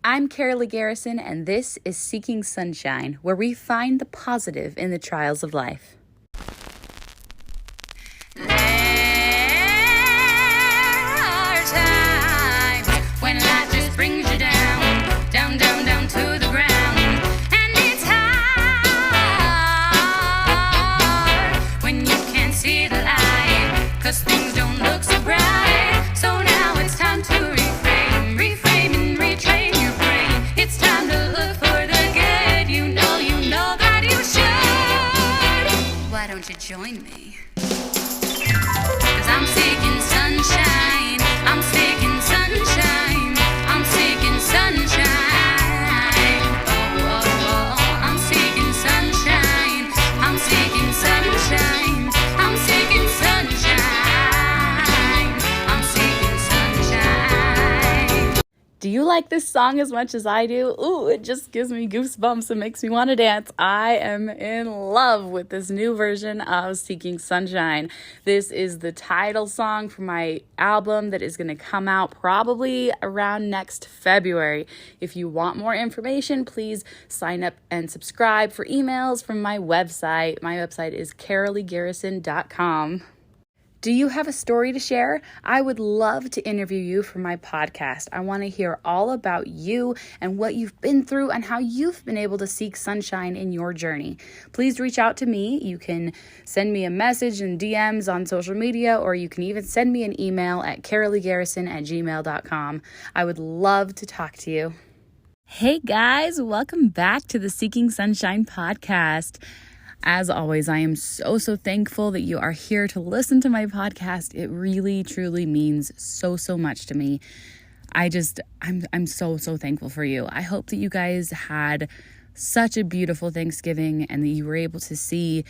I'm Karaleigh Garrison, and this is Seeking Sunshine, where we find the positive in the trials of life. There are times when life just brings you down, down, down, down to the ground. And it's hard when you can't see the light, 'cause things don't look so bright. So now it's time to reframe and retrain your brain. It's time to look for the good. You know that you should. Why don't you join me? 'Cause I'm seeking sunshine. I'm seeking sunshine. I'm seeking sunshine. Oh, oh, oh. I'm seeking sunshine. I'm seeking sunshine. I'm seeking sunshine. I'm seeking sunshine. Do you like this song as much as I do? Ooh, it just gives me goosebumps and makes me want to dance. I am in love with this new version of Seeking Sunshine. This is the title song for my album that is going to come out probably around next February. If you want more information, please sign up and subscribe for emails from my website. My website is KaraleigghGarrison.com. Do you have a story to share? I would love to interview you for my podcast. I want to hear all about you and what you've been through and how you've been able to seek sunshine in your journey. Please reach out to me. You can send me a message in DMs on social media, or you can even send me an email at KaraleigghGarrison@gmail.com. I would love to talk to you. Hey guys, welcome back to the Seeking Sunshine podcast. As always, I am so thankful that you are here to listen to my podcast. It really, truly means so much to me. I'm so thankful for you. I hope that you guys had such a beautiful Thanksgiving and that you were able to see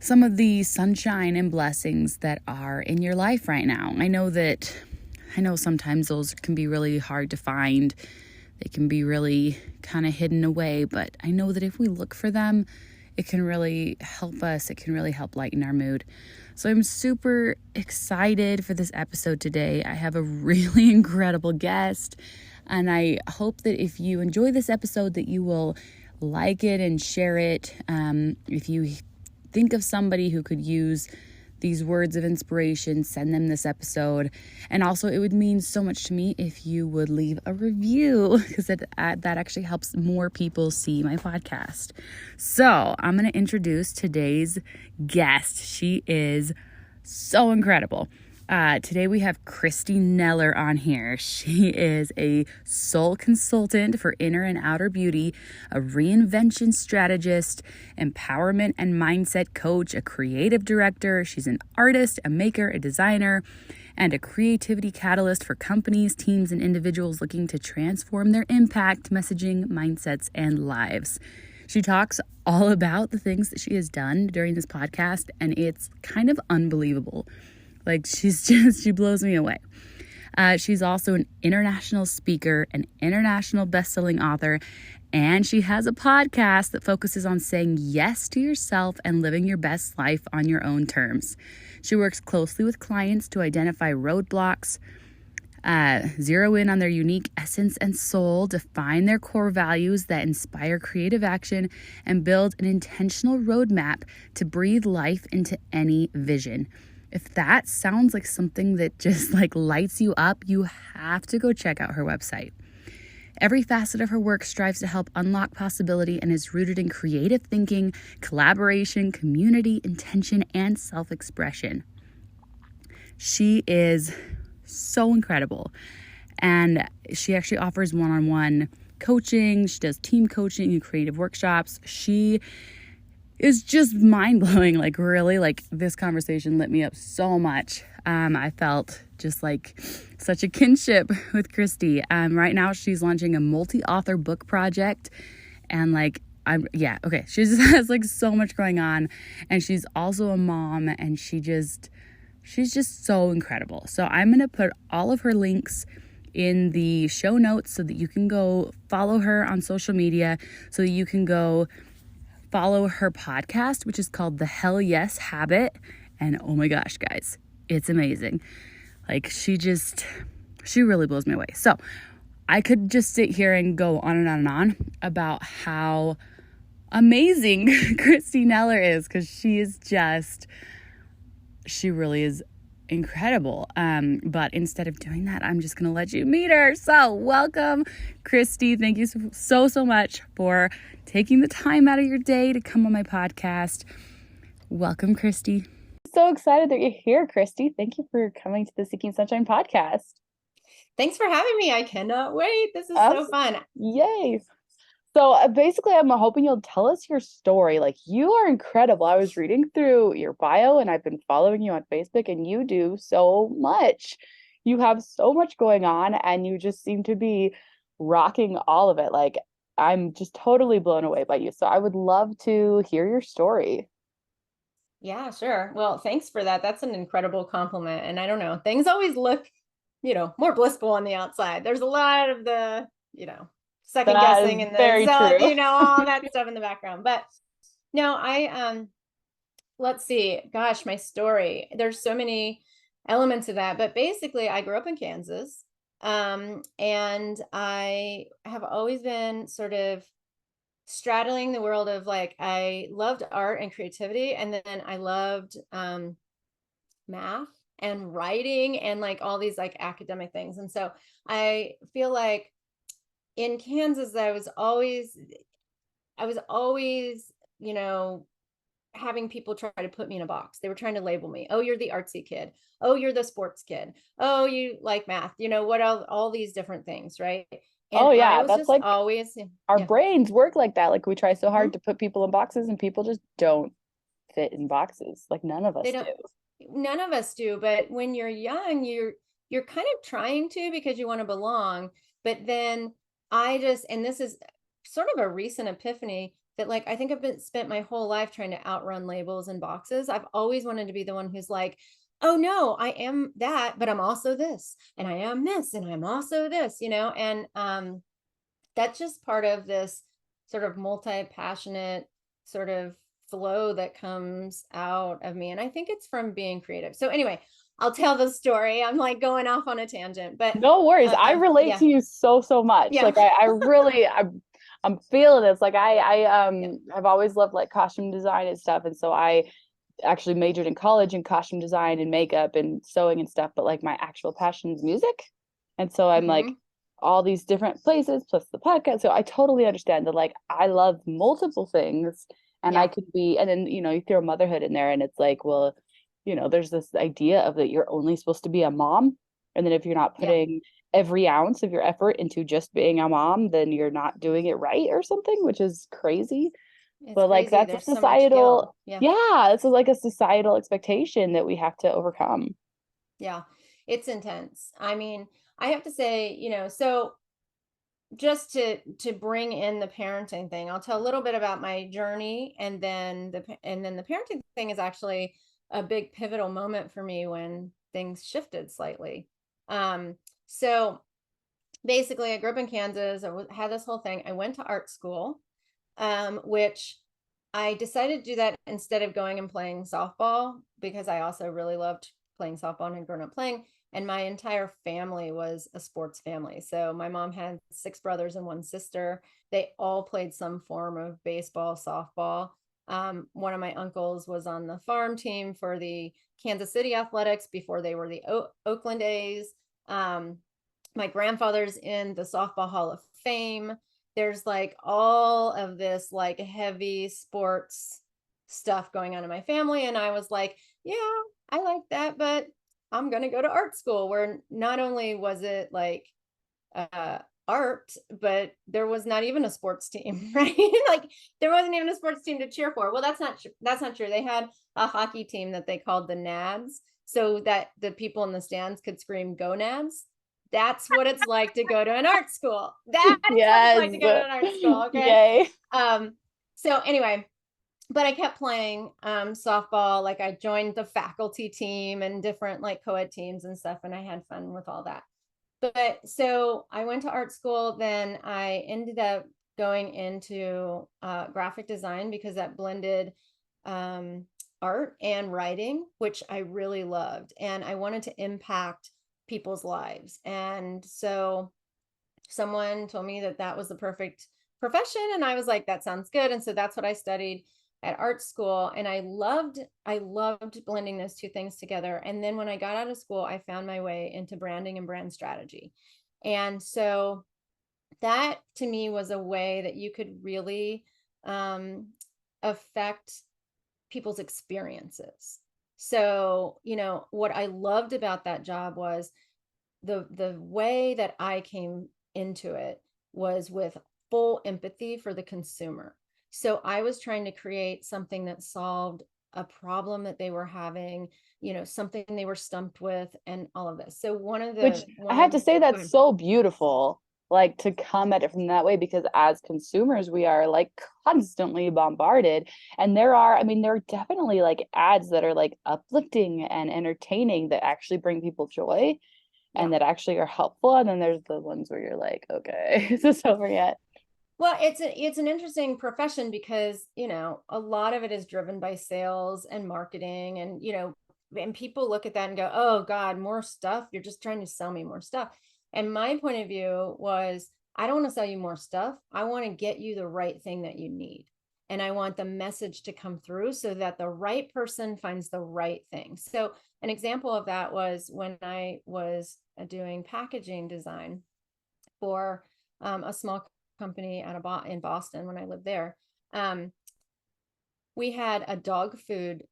some of the sunshine and blessings that are in your life right now. I know sometimes those can be really hard to find. They can be really kind of hidden away, but I know that if we look for them, it can really help us. It can really help lighten our mood. So I'm super excited for this episode today. I have a really incredible guest, and I hope that if you enjoy this episode that you will like it and share it. If you think of somebody who could use these words of inspiration, send them this episode. And also, it would mean so much to me if you would leave a review, because that actually helps more people see my podcast. So I'm going to introduce today's guest. She is so incredible. Today we have Kristi Nellor on here. She is a soul consultant for inner and outer beauty, a reinvention strategist, empowerment and mindset coach, a creative director. She's an artist, a maker, a designer, and a creativity catalyst for companies, teams, and individuals looking to transform their impact, messaging, mindsets, and lives. She talks all about the things that she has done during this podcast, and it's kind of unbelievable. Like, she blows me away. She's also an international speaker, an international best-selling author, and she has a podcast that focuses on saying yes to yourself and living your best life on your own terms. She works closely with clients to identify roadblocks, zero in on their unique essence and soul, define their core values that inspire creative action, and build an intentional roadmap to breathe life into any vision. If that sounds like something that just lights you up, you have to go check out her website. Every facet of her work strives to help unlock possibility and is rooted in creative thinking, collaboration, community, intention, and self-expression. She is so incredible, and she actually offers one-on-one coaching. She does team coaching and creative workshops. She is just mind-blowing. This conversation lit me up so much. I felt just such a kinship with Kristi. Right now she's launching a multi-author book project, and she just has so much going on, and she's also a mom, and she's just so incredible. So I'm going to put all of her links in the show notes so that you can go follow her on social media, so that you can go follow her podcast, which is called The Hell Yes Habit. And oh my gosh, guys, it's amazing. She really blows me away. So I could just sit here and go on and on and on about how amazing Kristi Nellor is, because she really is incredible. But instead of doing that, I'm just going to let you meet her. So welcome, Kristi. Thank you so much for taking the time out of your day to come on my podcast. Welcome, Kristi. So excited that you're here, Kristi. Thank you for coming to the Seeking Sunshine podcast. Thanks for having me. I cannot wait. This is so fun. Yay. So basically, I'm hoping you'll tell us your story. Like, you are incredible. I was reading through your bio and I've been following you on Facebook, and you do so much. You have so much going on and you just seem to be rocking all of it. Like, I'm just totally blown away by you. So I would love to hear your story. Yeah, sure. Well, thanks for that. That's an incredible compliment. And I don't know, things always look, more blissful on the outside. There's a lot of the, second guessing and the all that stuff in the background. But no, let's see, gosh, my story. There's so many elements of that. But basically, I grew up in Kansas. And I have always been sort of straddling the world of like, I loved art and creativity. And then I loved math and writing and like all these like academic things. And so I feel like in Kansas, I was always, having people try to put me in a box. They were trying to label me. Oh, you're the artsy kid. Oh, you're the sports kid. Oh, you like math. What all these different things, right? And that's like always our brains work like that. Like, we try so hard to put people in boxes, and people just don't fit in boxes. Like, none of us do. None of us do. But when you're young, you're kind of trying to, because you want to belong. But then and this is sort of a recent epiphany, that like, I think I've spent my whole life trying to outrun labels and boxes. I've always wanted to be the one who's like, oh no, I am that, but I'm also this, and I am this, and I'm also this, and that's just part of this sort of multi-passionate sort of flow that comes out of me. And I think it's from being creative. So anyway, I'll tell the story. I'm like going off on a tangent, but no worries. I relate to you so much. Yeah. Like, I really, I'm feeling this. Like, I've always loved like costume design and stuff. And so I actually majored in college in costume design and makeup and sewing and stuff. But like, my actual passion is music. And so I'm like all these different places plus the podcast. So I totally understand that. Like, I love multiple things, and I could be, and then, you throw motherhood in there, and it's like, well, there's this idea of that you're only supposed to be a mom. And then if you're not putting every ounce of your effort into just being a mom, then you're not doing it right or something, which is crazy. But like, that's a societal, it's like a societal expectation that we have to overcome. Yeah, it's intense. I mean, I have to say, so just to bring in the parenting thing, I'll tell a little bit about my journey, and then the parenting thing is actually a big pivotal moment for me when things shifted slightly. So basically, I grew up in Kansas. I had this whole thing. I went to art school, which I decided to do that instead of going and playing softball, because I also really loved playing softball and had grown up playing. And my entire family was a sports family. So my mom had 6 brothers and 1 sister. They all played some form of baseball, softball. One of my uncles was on the farm team for the Kansas City Athletics before they were the Oakland A's. My grandfather's in the Softball Hall of Fame. There's like all of this like heavy sports stuff going on in my family. And I was like, yeah, I like that, but I'm going to go to art school, where not only was it like art, but there was not even a sports team, right? Like, there wasn't even a sports team to cheer for. Well, that's not true. They had a hockey team that they called the Nads, so that the people in the stands could scream "Go Nads." That's what it's like to go to an art school. That is what it's like to go to an art school. Okay. Yay. So anyway, but I kept playing softball. Like, I joined the faculty team and different like co-ed teams and stuff, and I had fun with all that. But so I went to art school. Then I ended up going into graphic design, because that blended art and writing, which I really loved. And I wanted to impact people's lives. And so someone told me that that was the perfect profession. And I was like, that sounds good. And so that's what I studied at art school. And I loved blending those two things together. And then when I got out of school, I found my way into branding and brand strategy. And so that to me was a way that you could really affect people's experiences. So, what I loved about that job was the way that I came into it was with full empathy for the consumer. So I was trying to create something that solved a problem that they were having, something they were stumped with, and all of this. So Which I have to say, that's so beautiful, like to come at it from that way, because as consumers, we are like constantly bombarded. And I mean, there are definitely like ads that are like uplifting and entertaining that actually bring people joy and that actually are helpful. And then there's the ones where you're like, okay, is this over yet? Well, it's an interesting profession because, a lot of it is driven by sales and marketing, and and people look at that and go, "Oh God, more stuff. You're just trying to sell me more stuff." And my point of view was, I don't want to sell you more stuff. I want to get you the right thing that you need. And I want the message to come through so that the right person finds the right thing. So an example of that was when I was doing packaging design for a small company in Boston when I lived there. We had a dog food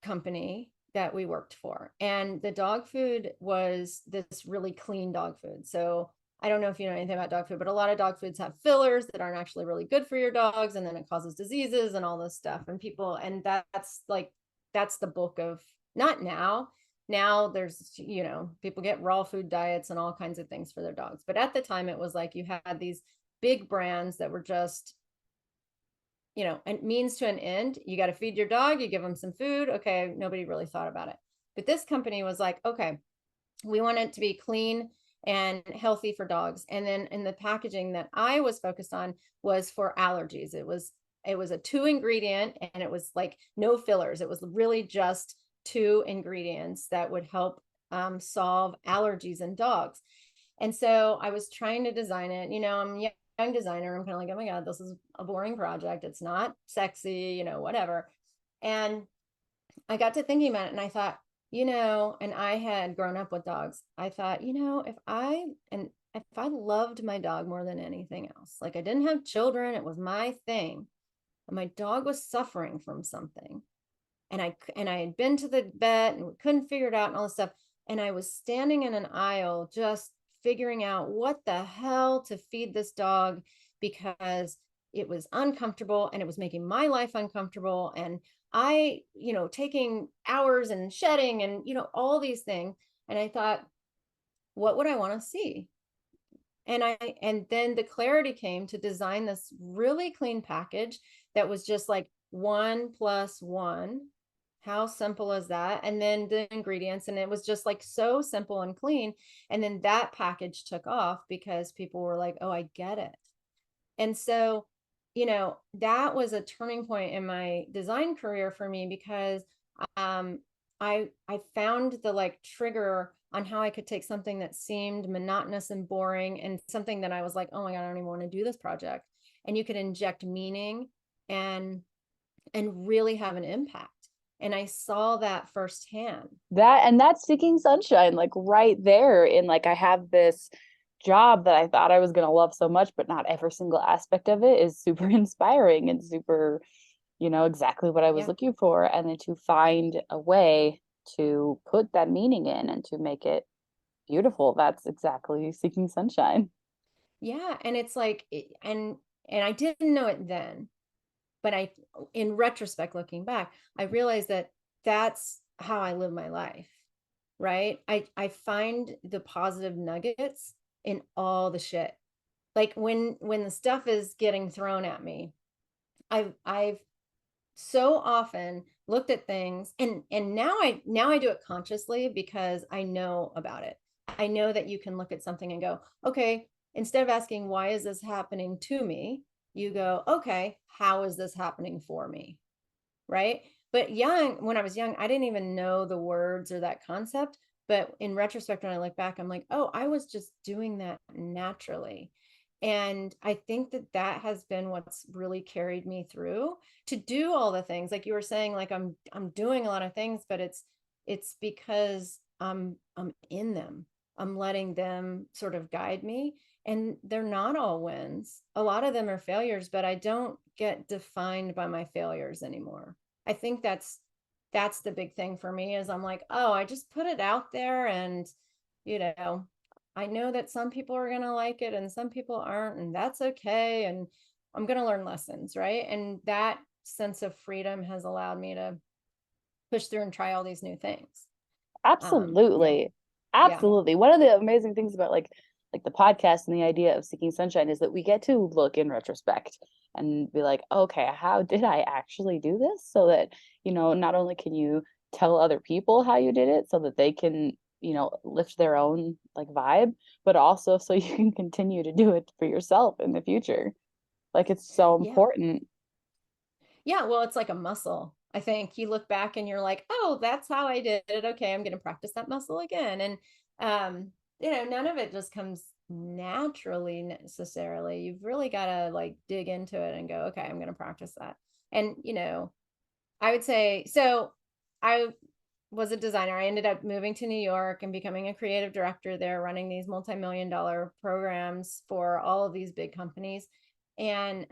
company that we worked for, and the dog food was this really clean dog food. So I don't know if you know anything about dog food, but a lot of dog foods have fillers that aren't actually really good for your dogs, and then it causes diseases and all this stuff. And that's the bulk of, not now. Now there's, people get raw food diets and all kinds of things for their dogs. But at the time, it was like you had these big brands that were just, a means to an end. You got to feed your dog, you give them some food. Okay, nobody really thought about it. But this company was like, okay, we want it to be clean and healthy for dogs. And then in the packaging that I was focused on was for allergies. It was a 2 ingredient, and it was like no fillers. It was really just 2 ingredients that would help solve allergies in dogs. And so I was trying to design it. I'm a young designer. I'm kind of like, oh my God, this is a boring project. It's not sexy, whatever. And I got to thinking about it, and I thought, and I had grown up with dogs. I thought, if I loved my dog more than anything else, like I didn't have children, it was my thing, and my dog was suffering from something, and I had been to the vet and we couldn't figure it out and all this stuff, and I was standing in an aisle just figuring out what the hell to feed this dog, because it was uncomfortable and it was making my life uncomfortable, and I, taking hours and shedding and, all these things. And I thought, what would I want to see? And then the clarity came to design this really clean package that was just like 1+1. How simple is that? And then the ingredients, and it was just like so simple and clean. And then that package took off because people were like, oh, I get it. And so, that was a turning point in my design career for me, because I found the like trigger on how I could take something that seemed monotonous and boring, and something that I was like, oh my God, I don't even want to do this project. And you could inject meaning and really have an impact. And I saw that firsthand. That's Seeking Sunshine, like right there. In like, I have this job that I thought I was going to love so much, but not every single aspect of it is super inspiring and super, exactly what I was looking for. And then to find a way to put that meaning in and to make it beautiful, that's exactly Seeking Sunshine. Yeah. And it's like, and I didn't know it then, but in retrospect, looking back, I realized that that's how I live my life. Right. I find the positive nuggets in all the shit. Like when the stuff is getting thrown at me, I've so often looked at things, and now I do it consciously because I know about it. I know that you can look at something and go, okay, instead of asking, why is this happening to me? You go, okay, how is this happening for me? Right. But when I was young, I didn't even know the words or that concept. But in retrospect, when I look back, I'm like, oh, I was just doing that naturally. And I think that that has been what's really carried me through to do all the things like you were saying, like I'm doing a lot of things, but it's because I'm in them. I'm letting them sort of guide me. And they're not all wins. A lot of them are failures, but I don't get defined by my failures anymore. I think that's the big thing for me is I'm like, oh, I just put it out there and you know, I know that some people are going to like it and some people aren't, and that's okay. And I'm going to learn lessons, right? And that sense of freedom has allowed me to push through and try all these new things. Yeah, Absolutely. yeah, Absolutely. One of the amazing things about like the podcast and the idea of seeking sunshine is that we get to look in retrospect and be like, okay, how did I actually do this? So that, not only can you tell other people how you did it so that they can, lift their own like vibe, but also so you can continue to do it for yourself in the future. Like it's so yeah. important. Yeah, well, it's like a muscle. I think you look back and you're like, oh, that's how I did it. Okay, I'm going to practice that muscle again. And, none of it just comes naturally necessarily. You've really got to like dig into it and go, okay, I'm going to practice that. And, I would say, so I was a designer. I ended up moving to New York and becoming a creative director there, running these multi-million-dollar programs for all of these big companies. And,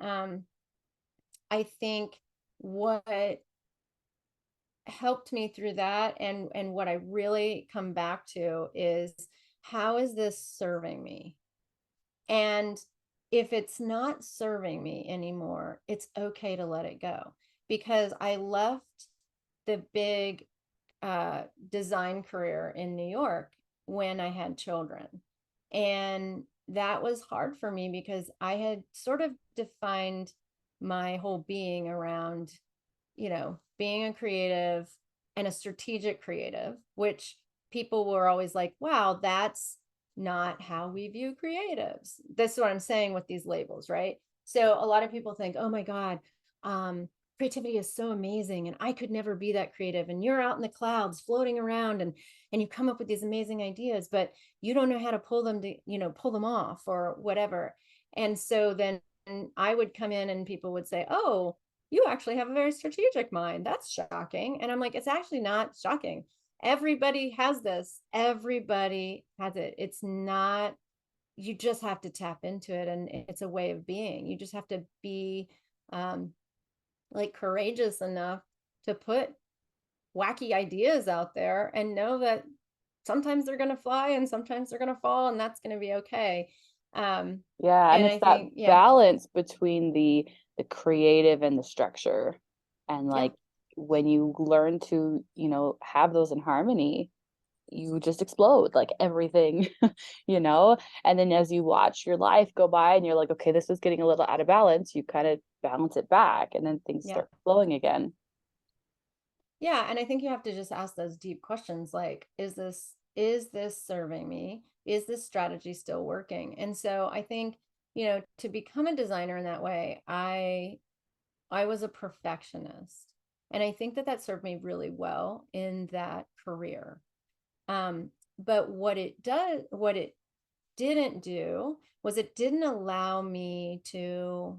I think what helped me through that and what I really come back to is how is this serving me? And if it's not serving me anymore, it's okay to let it go because I left the big design career in New York when I had children. And that was hard for me because I had sort of defined my whole being around, being a creative and a strategic creative, which people were always like, wow, that's not how we view creatives. This is what I'm saying with these labels, right? So a lot of people think, oh my God, creativity is so amazing and I could never be that creative. And you're out in the clouds floating around and you come up with these amazing ideas, but you don't know how to pull them to, pull them off or whatever. And so then I would come in and people would say, oh, you actually have a very strategic mind. That's shocking. And I'm like, it's actually not shocking. Everybody has this. Everybody has it. It's not, you just have to tap into it. And it's a way of being. You just have to be like courageous enough to put wacky ideas out there and know that sometimes they're going to fly and sometimes they're going to fall and that's going to be okay. Yeah, and And it's I that think, yeah, balance between the creative and the structure. And yeah, like when you learn to, have those in harmony, you just explode like everything, you know? And then as you watch your life go by and you're like, okay, this is getting a little out of balance, you kind of balance it back and then things yeah. start flowing again. Yeah, and I think you have to just ask those deep questions like is this serving me? Is this strategy still working? And so I think, to become a designer in that way, I was a perfectionist. And I think that that served me really well in that career. Um, but what it didn't do was it didn't allow me to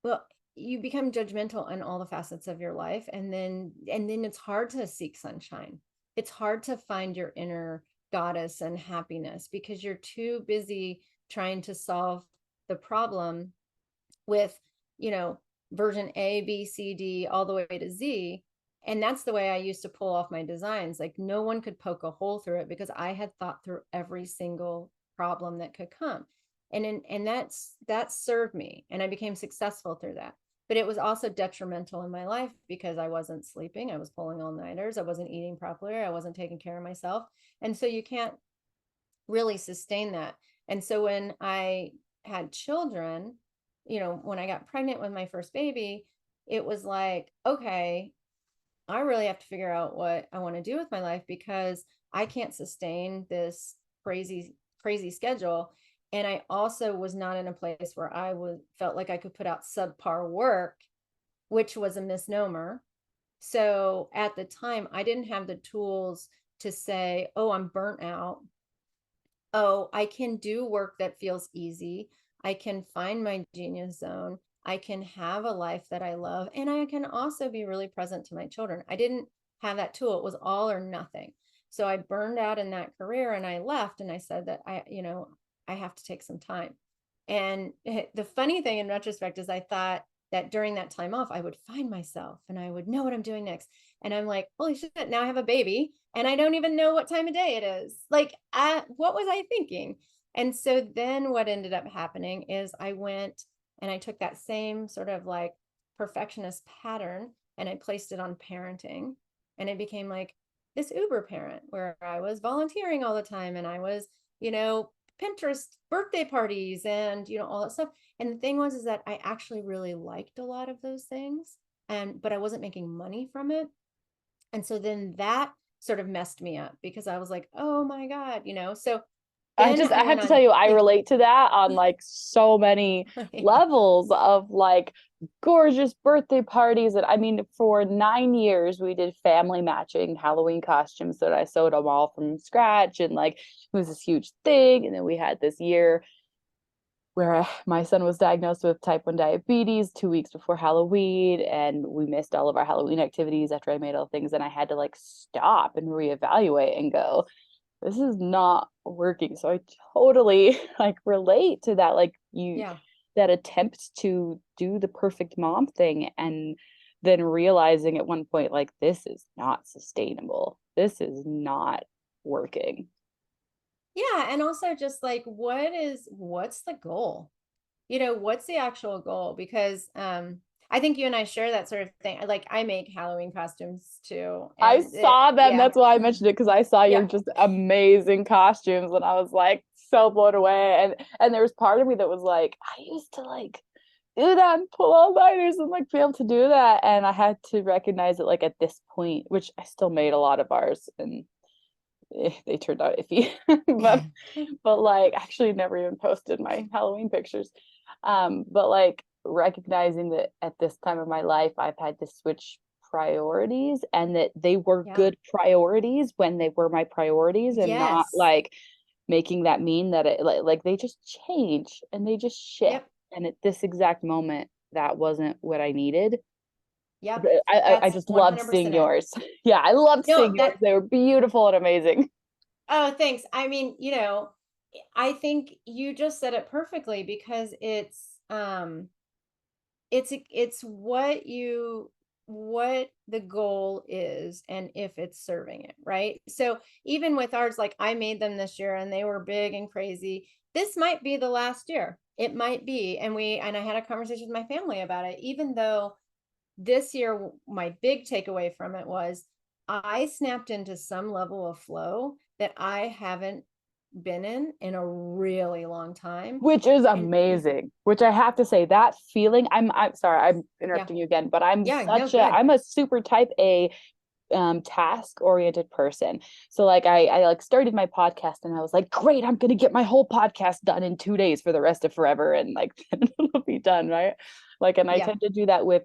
well, you become judgmental in all the facets of your life and then it's hard to seek sunshine. It's hard to find your inner goddess and happiness because you're too busy trying to solve the problem with, you know, version A, B, C, D, all the way to Z. And that's the way I used to pull off my designs. Like no one could poke a hole through it because I had thought through every single problem that could come. And that served me and I became successful through that. But it was also detrimental in my life because I wasn't sleeping. I was pulling all-nighters. I wasn't eating properly. I wasn't taking care of myself. And so you can't really sustain that. And so when I had children, when I got pregnant with my first baby, it was like, okay, I really have to figure out what I want to do with my life because I can't sustain this crazy, crazy schedule. And I also was not in a place where I was felt like I could put out subpar work, which was a misnomer. So at the time, I didn't have the tools to say, oh, I'm burnt out oh, I can do work that feels easy. I can find my genius zone. I can have a life that I love. And I can also be really present to my children. I didn't have that tool. It was all or nothing. So I burned out in that career and I left and I said that I have to take some time. And the funny thing in retrospect is I thought that during that time off, I would find myself and I would know what I'm doing next. And I'm like, holy shit, now I have a baby and I don't even know what time of day it is. Like, what was I thinking? And so then what ended up happening is I went and I took that same sort of like perfectionist pattern and I placed it on parenting. And it became like this Uber parent where I was volunteering all the time and I was, you know, Pinterest birthday parties and, you know, all that stuff. And the thing was, is that I actually really liked a lot of those things. But I wasn't making money from it. And so then that sort of messed me up because I was like, oh my God, you know, so then I I have went to tell on, you, I relate to that on like so many yeah, levels of like gorgeous birthday parties. And I mean, for 9 years, we did family matching Halloween costumes that I sewed them all from scratch. And like, it was this huge thing. And then we had this year where my son was diagnosed with type 1 diabetes 2 weeks before Halloween, and we missed all of our Halloween activities after I made all things, and I had to like stop and reevaluate and go, this is not working. So I totally like relate to that, like you, yeah. that attempt to do the perfect mom thing, and then realizing at one point like this is not sustainable, this is not working. Yeah. And also just like, what's the goal? You know, what's the actual goal? Because I think you and I share that sort of thing. Like I make Halloween costumes too. I And saw them. yeah, That's why I mentioned it, because I saw your yeah. just amazing costumes and I was like so blown away. And there was part of me that was like, I used to like do that and pull all nighters and like be able to do that. And I had to recognize it like at this point, which I still made a lot of ours and they turned out iffy. but but like actually never even posted my Halloween pictures. But like recognizing that at this time of my life, I've had to switch priorities and that they were Yeah. good priorities when they were my priorities and not Yes. like making that mean that it like they just change and they just shift. Yep. And at this exact moment, that wasn't what I needed. Yep. But I That's just loved seeing 100% it. yours. Yeah, I loved No, seeing yours. that They were beautiful and amazing. Oh, thanks. I mean, you know, I think you just said it perfectly because it's what the goal is and if it's serving it, right? So even with ours, like I made them this year and they were big and crazy. This might be the last year. It might be. And I had a conversation with my family about it, even though this year my big takeaway from it was I snapped into some level of flow that I haven't been in a really long time. Which is And amazing. Which I have to say, that feeling, I'm sorry, I'm yeah, interrupting you again, but yeah, no, good. I'm a super type A task oriented person. So like I like started my podcast and I was like, great, I'm gonna get my whole podcast done in 2 days for the rest of forever, and like it'll be done, right? Like, and I Yeah. tend to do that with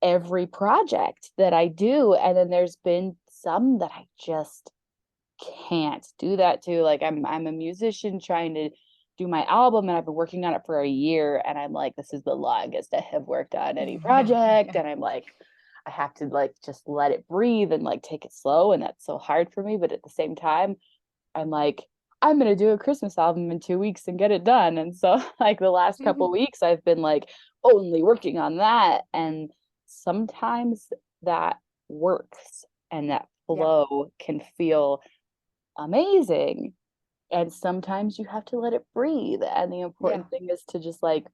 every project that I do. And then there's been some that I just can't do that too. Like I'm a musician trying to do my album and I've been working on it for a year and I'm like, this is the longest I have worked on any Yeah. project. Yeah. And I'm like, I have to like just let it breathe and like take it slow. And that's so hard for me. But at the same time, I'm like, I'm gonna do a Christmas album in 2 weeks and get it done. And so like the last couple of weeks I've been like only working on that. And sometimes that works and that Yeah. flow can feel amazing, and sometimes you have to let it breathe, and the Yeah. important thing is to just like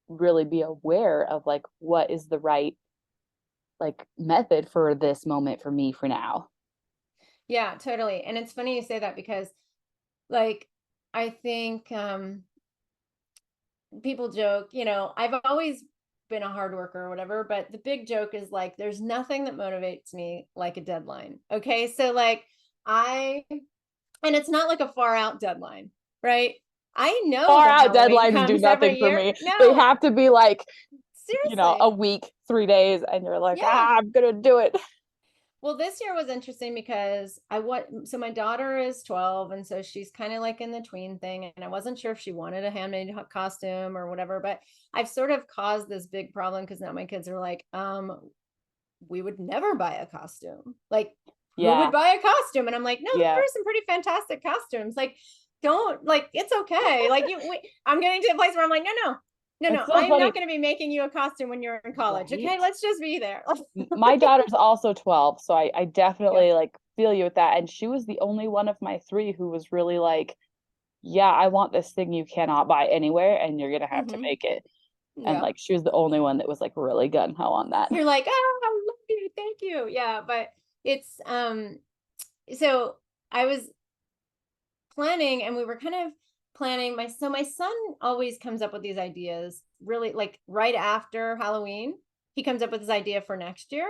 really be aware of like what is the right like method for this moment for me for now. Yeah, totally. And it's funny you say that because like I think people joke, you know, I've always been a hard worker or whatever, but the big joke is like there's nothing that motivates me like a deadline. Okay? So like I and it's not like a far out deadline, right? I know Far that out Halloween deadlines do comes nothing every for year. me. They No, have to be like, a seriously. week, 3 days, and you're like, Yeah. I'm gonna do it. Well, this year was interesting because so my daughter is 12, and so she's kind of like in the tween thing, and I wasn't sure if she wanted a handmade costume or whatever, but I've sort of caused this big problem because now my kids are like, we would never buy a costume. Like, who would buy a costume? And I'm like, no, there are some pretty fantastic costumes. Like, don't, like, it's okay. Like, I'm getting to a place where I'm like, no, So I'm funny. not going to be making you a costume when you're in college. Right. Okay, let's just be there. My daughter's also 12, so I definitely like feel you with that. And she was the only one of my three who was really like, yeah, I want this thing you cannot buy anywhere, and you're gonna have to make it. And like, she was the only one that was like really gung ho on that. You're like, oh, I love you, thank you. Yeah, but it's so I was planning, and we were kind of planning my son always comes up with these ideas really like right after Halloween. He comes up with his idea for next year.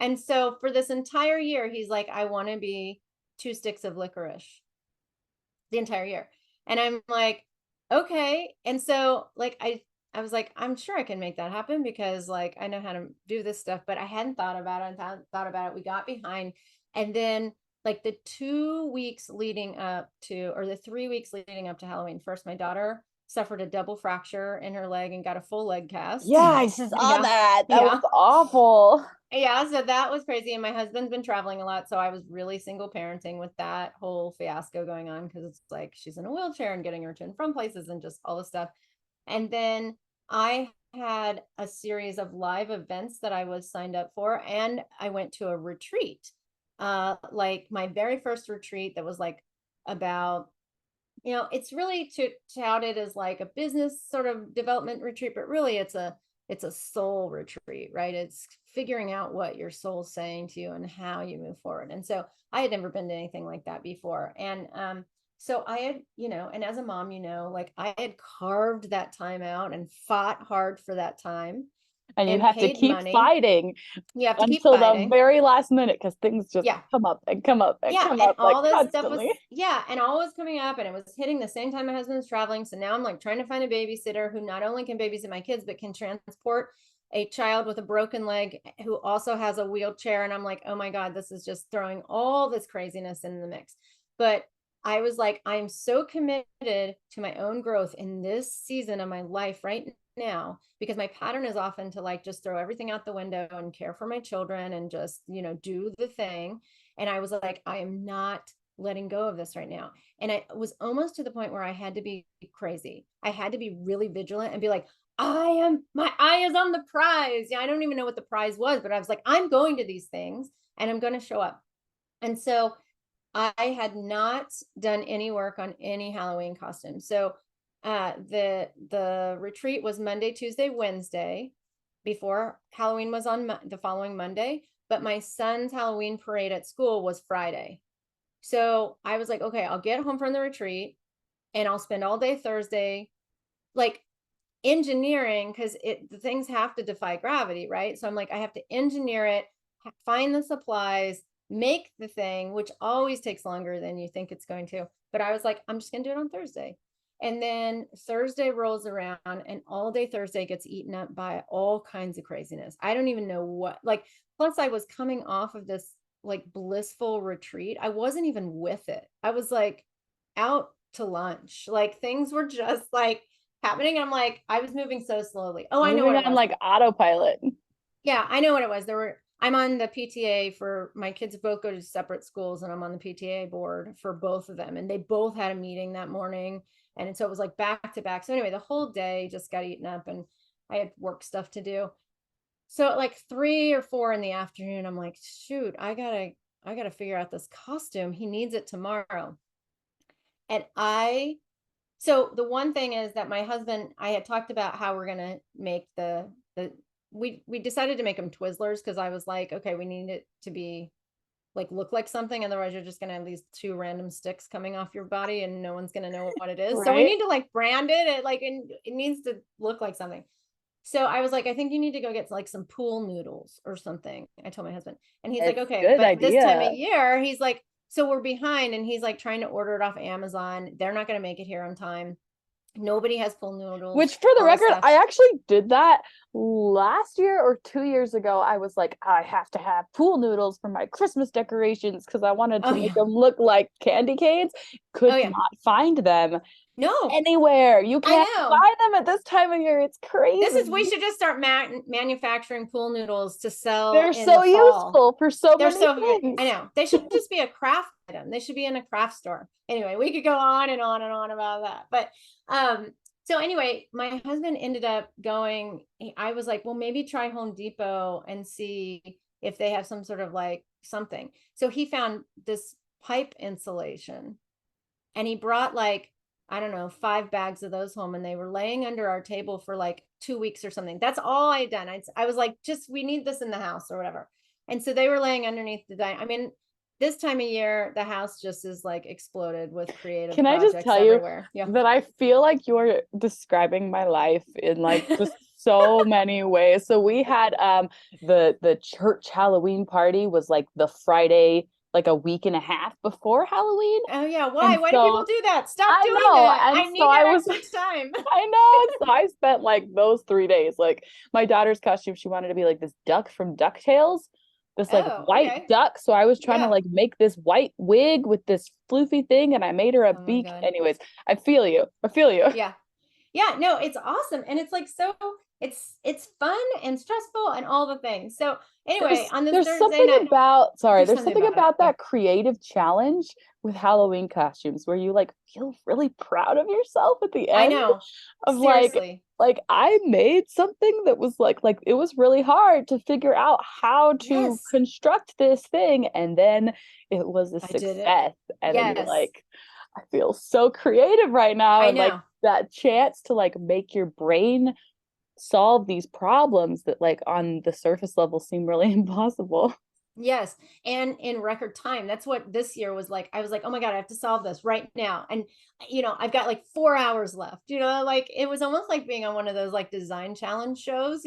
And so for this entire year, he's like, I want to be 2 sticks of licorice the entire year. And I'm like, okay. And so like I was like, I'm sure I can make that happen because like I know how to do this stuff, but I hadn't thought about it and thought about it. We got behind. And then like the 2 weeks leading up to, or the 3 weeks leading up to Halloween, first, my daughter suffered a double fracture in her leg and got a full leg cast. Yeah, I saw that. That was awful. Yeah, so that was crazy. And my husband's been traveling a lot. So I was really single parenting with that whole fiasco going on because it's like she's in a wheelchair and getting her to and from places and just all this stuff. And then I had a series of live events that I was signed up for, and I went to a retreat. Like my very first retreat that was like about, it's really touted as like a business sort of development retreat, but really it's a soul retreat, right? It's figuring out what your soul's saying to you and how you move forward. And so I had never been to anything like that before. And so I had, and as a mom, like I had carved that time out and fought hard for that time. And you have to keep fighting. You have to keep until fighting. the very last minute because things just come up and come up and come up. All like this stuff was and all was coming up, and it was hitting the same time my husband was traveling. So now I'm like trying to find a babysitter who not only can babysit my kids but can transport a child with a broken leg who also has a wheelchair. And I'm like, oh my God, this is just throwing all this craziness in the mix. But I was like, I'm so committed to my own growth in this season of my life right now, because my pattern is often to like just throw everything out the window and care for my children and just, do the thing. And I was like, I am not letting go of this right now. And I was almost to the point where I had to be crazy. I had to be really vigilant and be like, my eye is on the prize. Yeah, I don't even know what the prize was, but I was like, I'm going to these things and I'm going to show up. And so I had not done any work on any Halloween costumes. So the retreat was Monday, Tuesday, Wednesday before Halloween was on the following Monday, but my son's Halloween parade at school was Friday. So I was like, okay, I'll get home from the retreat and I'll spend all day Thursday, like engineering, because the things have to defy gravity, right? So I'm like, I have to engineer it, find the supplies, make the thing, which always takes longer than you think it's going to. But I was like, I'm just gonna do it on Thursday. And then Thursday rolls around and all day Thursday gets eaten up by all kinds of craziness. I don't even know what, like, plus I was coming off of this like blissful retreat. I wasn't even with it. I was like out to lunch. Like things were just like happening. I'm like, I was moving so slowly. Oh, I know what it was. On like autopilot. Yeah, I know what it was. I'm on the PTA for my kids both go to separate schools, and I'm on the PTA board for both of them. And they both had a meeting that morning. And so it was like back to back. So anyway, the whole day just got eaten up and I had work stuff to do. So at like 3 or 4 in the afternoon, I'm like, shoot, I gotta figure out this costume. He needs it tomorrow. And so the one thing is that my husband, I had talked about how we're gonna make we decided to make them Twizzlers because I was like, okay, we need it to be like look like something, otherwise you're just gonna have these 2 random sticks coming off your body and no one's gonna know what it is. Right? So we need to like brand it, and it needs to look like something. So I was like, I think you need to go get like some pool noodles or something. I told my husband, and he's like, okay, but idea. This time of year, he's like, so we're behind, and he's like trying to order it off Amazon. They're not gonna make it here on time. Nobody has pool noodles. Which, for the all this record, stuff. I actually did that last year or 2 years ago. I was like, I have to have pool noodles for my Christmas decorations because I wanted Oh to make yeah. them look like candy canes. Oh Could yeah. not find them No, anywhere. You I can't know. buy them at this time of year. It's We crazy. should just start manufacturing pool noodles to sell They're in the so fall. useful for so They're many so good. I things. know. They should just be a craft item. They should be in a craft store. Anyway, we could go on and on and on about that. But so anyway, my husband ended up going, I was like, well, maybe try Home Depot and see if they have some sort of like something. So he found this pipe insulation and he brought like, I don't know, 5 bags of those home and they were laying under our table for like 2 weeks or something. That's all I had done. I was like, just, we need this in the house or whatever. And so they were laying underneath the dining. I mean, this time of year, the house just is like exploded with creative Can I just projects tell you everywhere. Yeah. that I feel like you're describing my life in like just so many ways. So we had the church Halloween party was like the Friday, like a week and a half before Halloween. Oh yeah. Why? And Why do people so do that? Stop I doing know. that. And I so need I that was extra time. I know. So I spent like those 3 days. Like my daughter's costume, she wanted to be like this duck from DuckTales, this like Oh, white okay. duck. So I was trying to Yeah. like make this white wig with this floofy thing, and I made her a Oh my beak. God. Anyways, I feel you. I feel you. Yeah. Yeah, no, it's awesome. And it's like so it's fun and stressful and all the things. So anyway, on this There's Thursday something night, about sorry, there's there's something something about it. about Yeah. that creative challenge with Halloween costumes where you like feel really proud of yourself at the I end know. of Seriously. like I made something that was like it was really hard to figure out how to Yes, construct this thing, and then it was a I did it. success, and then you're Yes. like, I feel so creative right now, I and like know. that chance to like make your brain solve these problems that like on the surface level seem really impossible. Yes. And in record time. That's what this year was like. I was like, oh my God, I have to solve this right now. And I've got like 4 hours left, like it was almost like being on one of those like design challenge shows,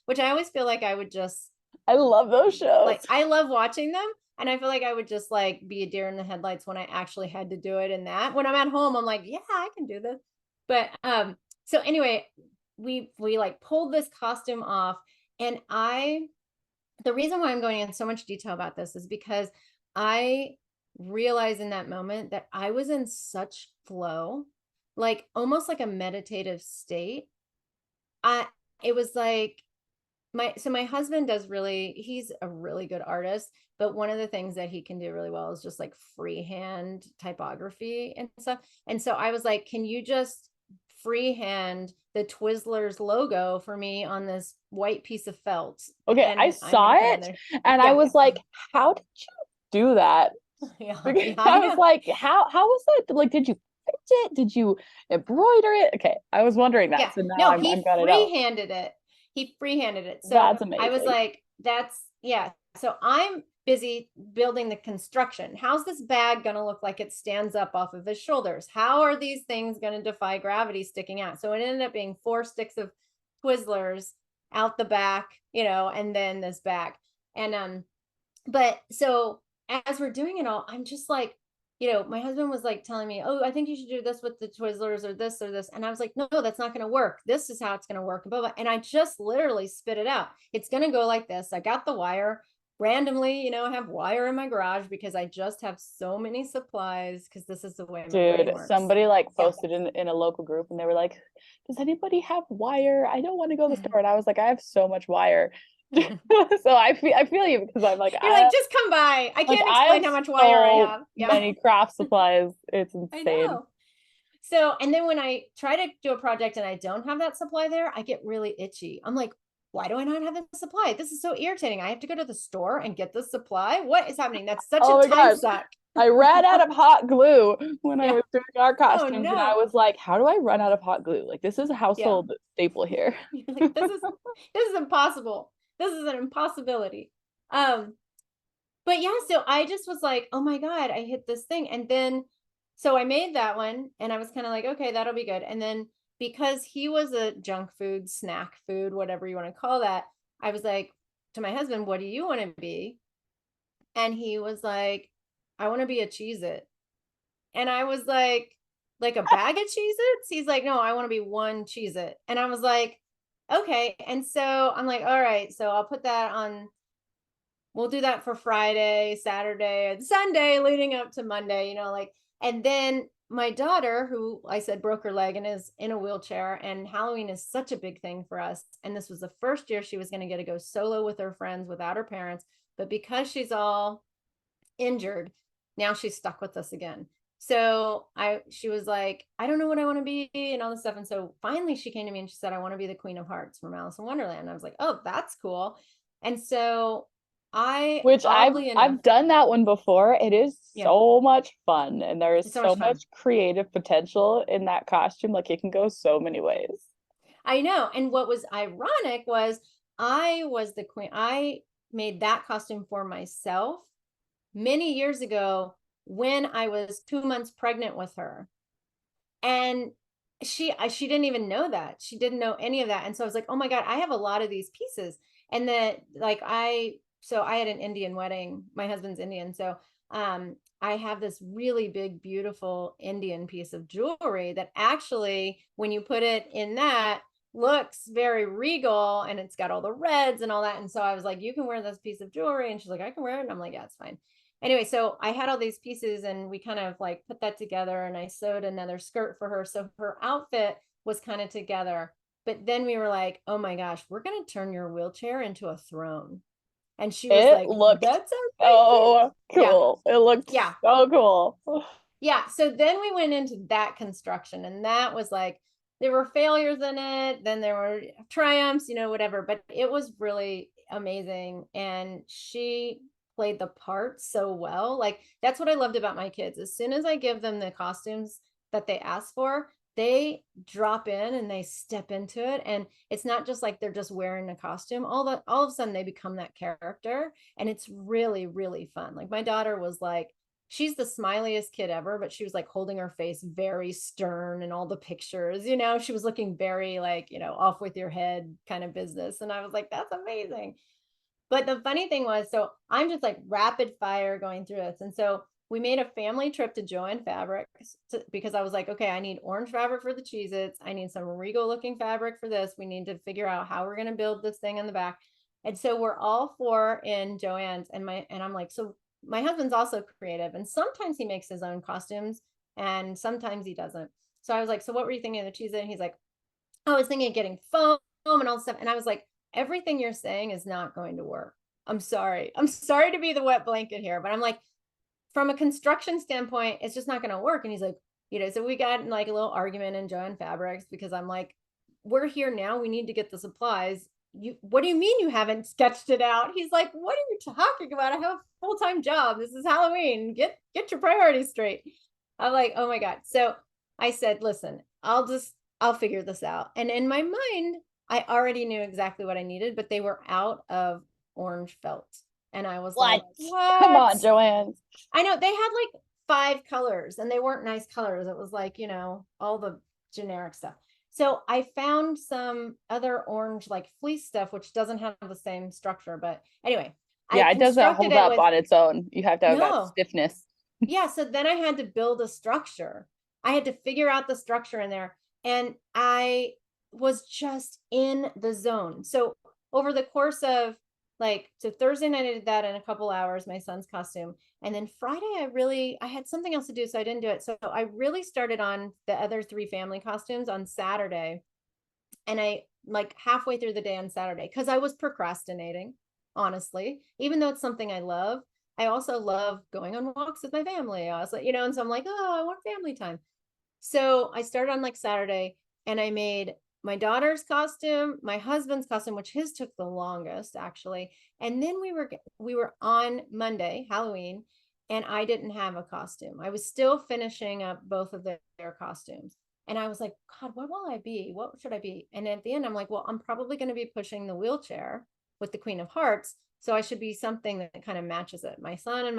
which I always feel like I would just I love those shows. like, I love watching them. And I feel like I would just like be a deer in the headlights when I actually had to do it. And that when I'm at home, I'm like, yeah, I can do this. But so anyway, we like pulled this costume off. And the reason why I'm going in so much detail about this is because I realized in that moment that I was in such flow, like almost like a meditative state. I It was like my husband he's a really good artist, but one of the things that he can do really well is just like freehand typography and stuff. And so I was like, can you just freehand the Twizzlers logo for me on this white piece of felt? Okay, I And I'm saw going to put it on it there. and I Yeah. was like, how did you do that? Yeah. Because Yeah, I I was know. like, how was that? Like, did you print it? Did you embroider it? Okay, I was wondering that. Yeah. So now No, I'm he gonna know. freehanded it. He freehanded it. So That's I was amazing. like, yeah. So I'm busy building the construction. How's this bag going to look like it stands up off of his shoulders? How are these things going to defy gravity sticking out? So it ended up being 4 sticks of Twizzlers out the back, and then this bag. And but so as we're doing it all, I'm just like, my husband was like telling me, oh, I think you should do this with the Twizzlers or this or this. And I was like, no, that's not going to work. This is how it's going to work. And I just literally spit it out. It's going to go like this. I got the wire randomly, I have wire in my garage because I just have so many supplies because this is the way my brain Dude, works. somebody like Yeah. posted in a local group and they were like, does anybody have wire? I don't want to go to the store. And I was like, I have so much wire. So I feel you because I'm like, You're like, just come by. I can't explain how much wire I have. Yeah. Many craft supplies. It's I insane. know. So, and then when I try to do a project and I don't have that supply there, I get really itchy. I'm like, why do I not have the supply? This is so irritating. I have to go to the store and get the supply. What is happening? That's such Oh a my time gosh. suck. I ran out of hot glue when I Yeah. was doing our Oh costumes, and I no. was like, how do I run out of hot glue? Like, this is a household staple here. You're like, this is impossible. This is an impossibility. But yeah, so I just was like, oh my God, I hit this thing. And then so I made that one and I was kind of like, okay, that'll be good. And then because he was a junk food, snack food, whatever you want to call that, I was like to my husband, what do you want to be? And he was like, I want to be a Cheez-It. And I was like, like a bag of Cheez-Its? He's like, no, I want to be one Cheez-It. And I was like, okay. And so I'm like, all right, so I'll put that on. We'll do that for Friday, Saturday, and Sunday leading up to Monday, like, and then my daughter, who I said broke her leg and is in a wheelchair, and Halloween is such a big thing for us. And this was the first year she was going to get to go solo with her friends without her parents. But because she's all injured, now she's stuck with us again. So she was like, I don't know what I want to be and all this stuff. And so finally she came to me and she said, I want to be the Queen of Hearts from Alice in Wonderland. And I was like, oh, that's cool. And so Which I've done that one before. It is so much fun, and there is so much creative potential in that costume. Like, it can go so many ways. I know. And what was ironic was I was the queen. I made that costume for myself many years ago when I was 2 months pregnant with her. And she didn't even know that. She didn't know any of that. And so I was like, oh my God, I have a lot of these pieces. And then like so I had an Indian wedding. My husband's Indian. So I have this really big, beautiful Indian piece of jewelry that actually, when you put it in that, looks very regal, and it's got all the reds and all that. And so I was like, you can wear this piece of jewelry. And she's like, I can wear it. And I'm like, yeah, it's fine. Anyway, so I had all these pieces and we kind of like put that together, and I sewed another skirt for her. So her outfit was kind of together. But then we were like, oh my gosh, we're going to turn your wheelchair into a throne. And she was like, that's so cool. Yeah. It looked so cool. Yeah. So then we went into that construction, and that was like, there were failures in it. Then there were triumphs, whatever, but it was really amazing. And she played the part so well. Like, that's what I loved about my kids. As soon as I give them the costumes that they ask for, they drop in and they step into it. And it's not just like they're just wearing a costume. All of a sudden they become that character. And it's really, really fun. Like, my daughter was like, she's the smiliest kid ever, but she was like holding her face very stern in all the pictures. She was looking very like, off with your head kind of business. And I was like, that's amazing. But the funny thing was, so I'm just like rapid fire going through this. And so we made a family trip to Joann Fabrics because I was like, okay, I need orange fabric for the Cheez-Its. I need some regal looking fabric for this. We need to figure out how we're going to build this thing in the back. And so we're all four in Joann's, and I'm like, so my husband's also creative, and sometimes he makes his own costumes and sometimes he doesn't. So I was like, so what were you thinking of the Cheez-It? And he's like, I was thinking of getting foam and all this stuff. And I was like, everything you're saying is not going to work. I'm sorry to be the wet blanket here, but I'm like, from a construction standpoint, it's just not going to work. And he's like, so we got in like a little argument in Joann Fabrics because I'm like, we're here now. We need to get the supplies. What do you mean you haven't sketched it out? He's like, what are you talking about? I have a full-time job. This is Halloween. Get your priorities straight. I'm like, oh my God. So I said, listen, I'll figure this out. And in my mind, I already knew exactly what I needed, but they were out of orange felt. And I was like, what? Come on, Joann. I know they had like 5 colors and they weren't nice colors. It was like, all the generic stuff. So I found some other orange, like fleece stuff, which doesn't have the same structure. But anyway. Yeah, it doesn't hold up on its own. You have to have that stiffness. Yeah. So then I had to build a structure. I had to figure out the structure in there. And I was just in the zone. So over the course of so Thursday night I did that in a couple hours, my son's costume. And then Friday I had something else to do, so I didn't do it. So I really started on the other 3 family costumes on Saturday. And I like halfway through the day on Saturday, because I was procrastinating, honestly, even though it's something I love. I also love going on walks with my family. I was like, and so I'm like, oh, I want family time. So I started on like Saturday, and I made my daughter's costume, my husband's costume, which his took the longest actually. And then we were on Monday, Halloween, and I didn't have a costume. I was still finishing up both of their costumes. And I was like, God, what will I be? What should I be? And at the end, I'm like, well, I'm probably going to be pushing the wheelchair with the Queen of Hearts. So I should be something that kind of matches it. My son and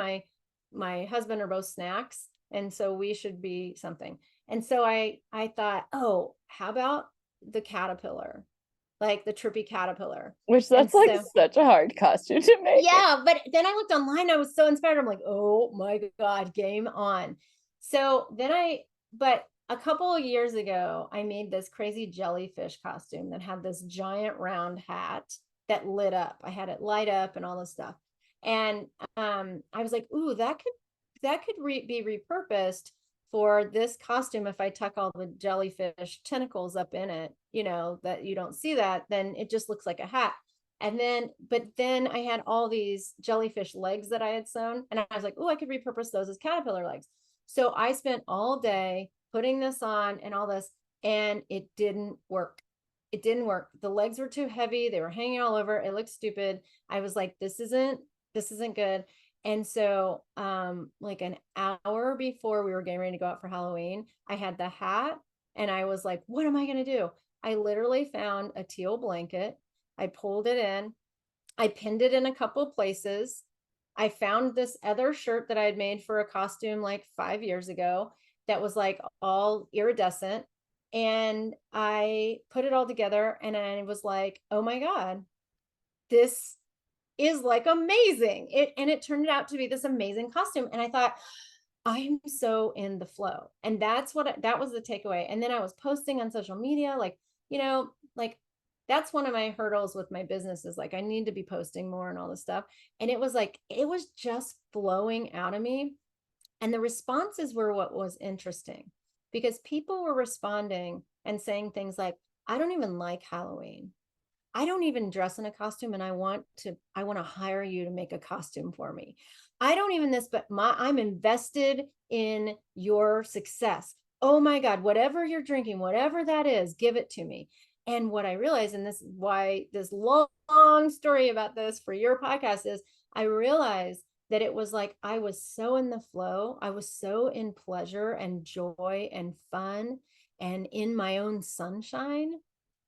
my husband are both snacks. And so we should be something. And so I thought, oh, how about the caterpillar, like the trippy caterpillar, which that's such a hard costume to make. Yeah, but then I looked online, I was so inspired. I'm like, oh my God, game on. So then but a couple of years ago, I made this crazy jellyfish costume that had this giant round hat that lit up. I had it light up and all this stuff. And I was like, ooh, that could be repurposed for this costume. If I tuck all the jellyfish tentacles up in it, that you don't see that, then it just looks like a hat. But then I had all these jellyfish legs that I had sewn, and I was like, oh, I could repurpose those as caterpillar legs. So I spent all day putting this on and all this, and it didn't work. It didn't work. The legs were too heavy. They were hanging all over. It looked stupid. I was like, this isn't good. And so, like an hour before we were getting ready to go out for Halloween, I had the hat, and I was like, what am I going to do? I literally found a teal blanket. I pulled it in. I pinned it in a couple of places. I found this other shirt that I had made for a costume like 5 years ago that was like all iridescent. And I put it all together, and I was like, oh my God, this is like amazing. It turned out to be this amazing costume. And I thought, I'm so in the flow. And that was the takeaway. And then I was posting on social media, like, like that's one of my hurdles with my business, is like, I need to be posting more and all this stuff. And it was just flowing out of me. And the responses were what was interesting, because people were responding and saying things like, I don't even like Halloween. I don't even dress in a costume, and I want to hire you to make a costume for me. I don't even this, but I'm invested in your success. Oh my God, whatever you're drinking, whatever that is, give it to me. And what I realized, and this is why this long story about this for your podcast is, I realized that it was like, I was so in the flow. I was so in pleasure and joy and fun and in my own sunshine,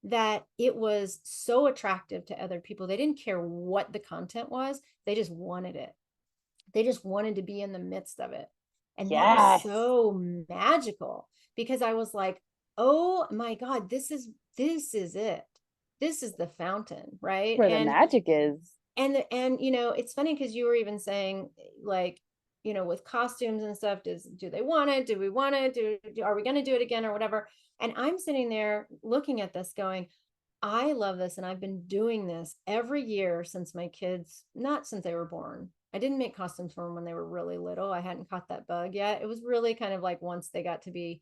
that it was so attractive to other people. They didn't care what the content was. They just wanted it. They just wanted to be in the midst of it. And that was so magical, because I was like, oh my God, this is it. This is the fountain, right? Where the magic is. And it's funny, because you were even saying, like, with costumes and stuff, do they want it? Do we want it? Are we going to do it again or whatever? And I'm sitting there looking at this going, I love this. And I've been doing this every year since my kids, not since they were born. I didn't make costumes for them when they were really little. I hadn't caught that bug yet. It was really kind of like once they got to be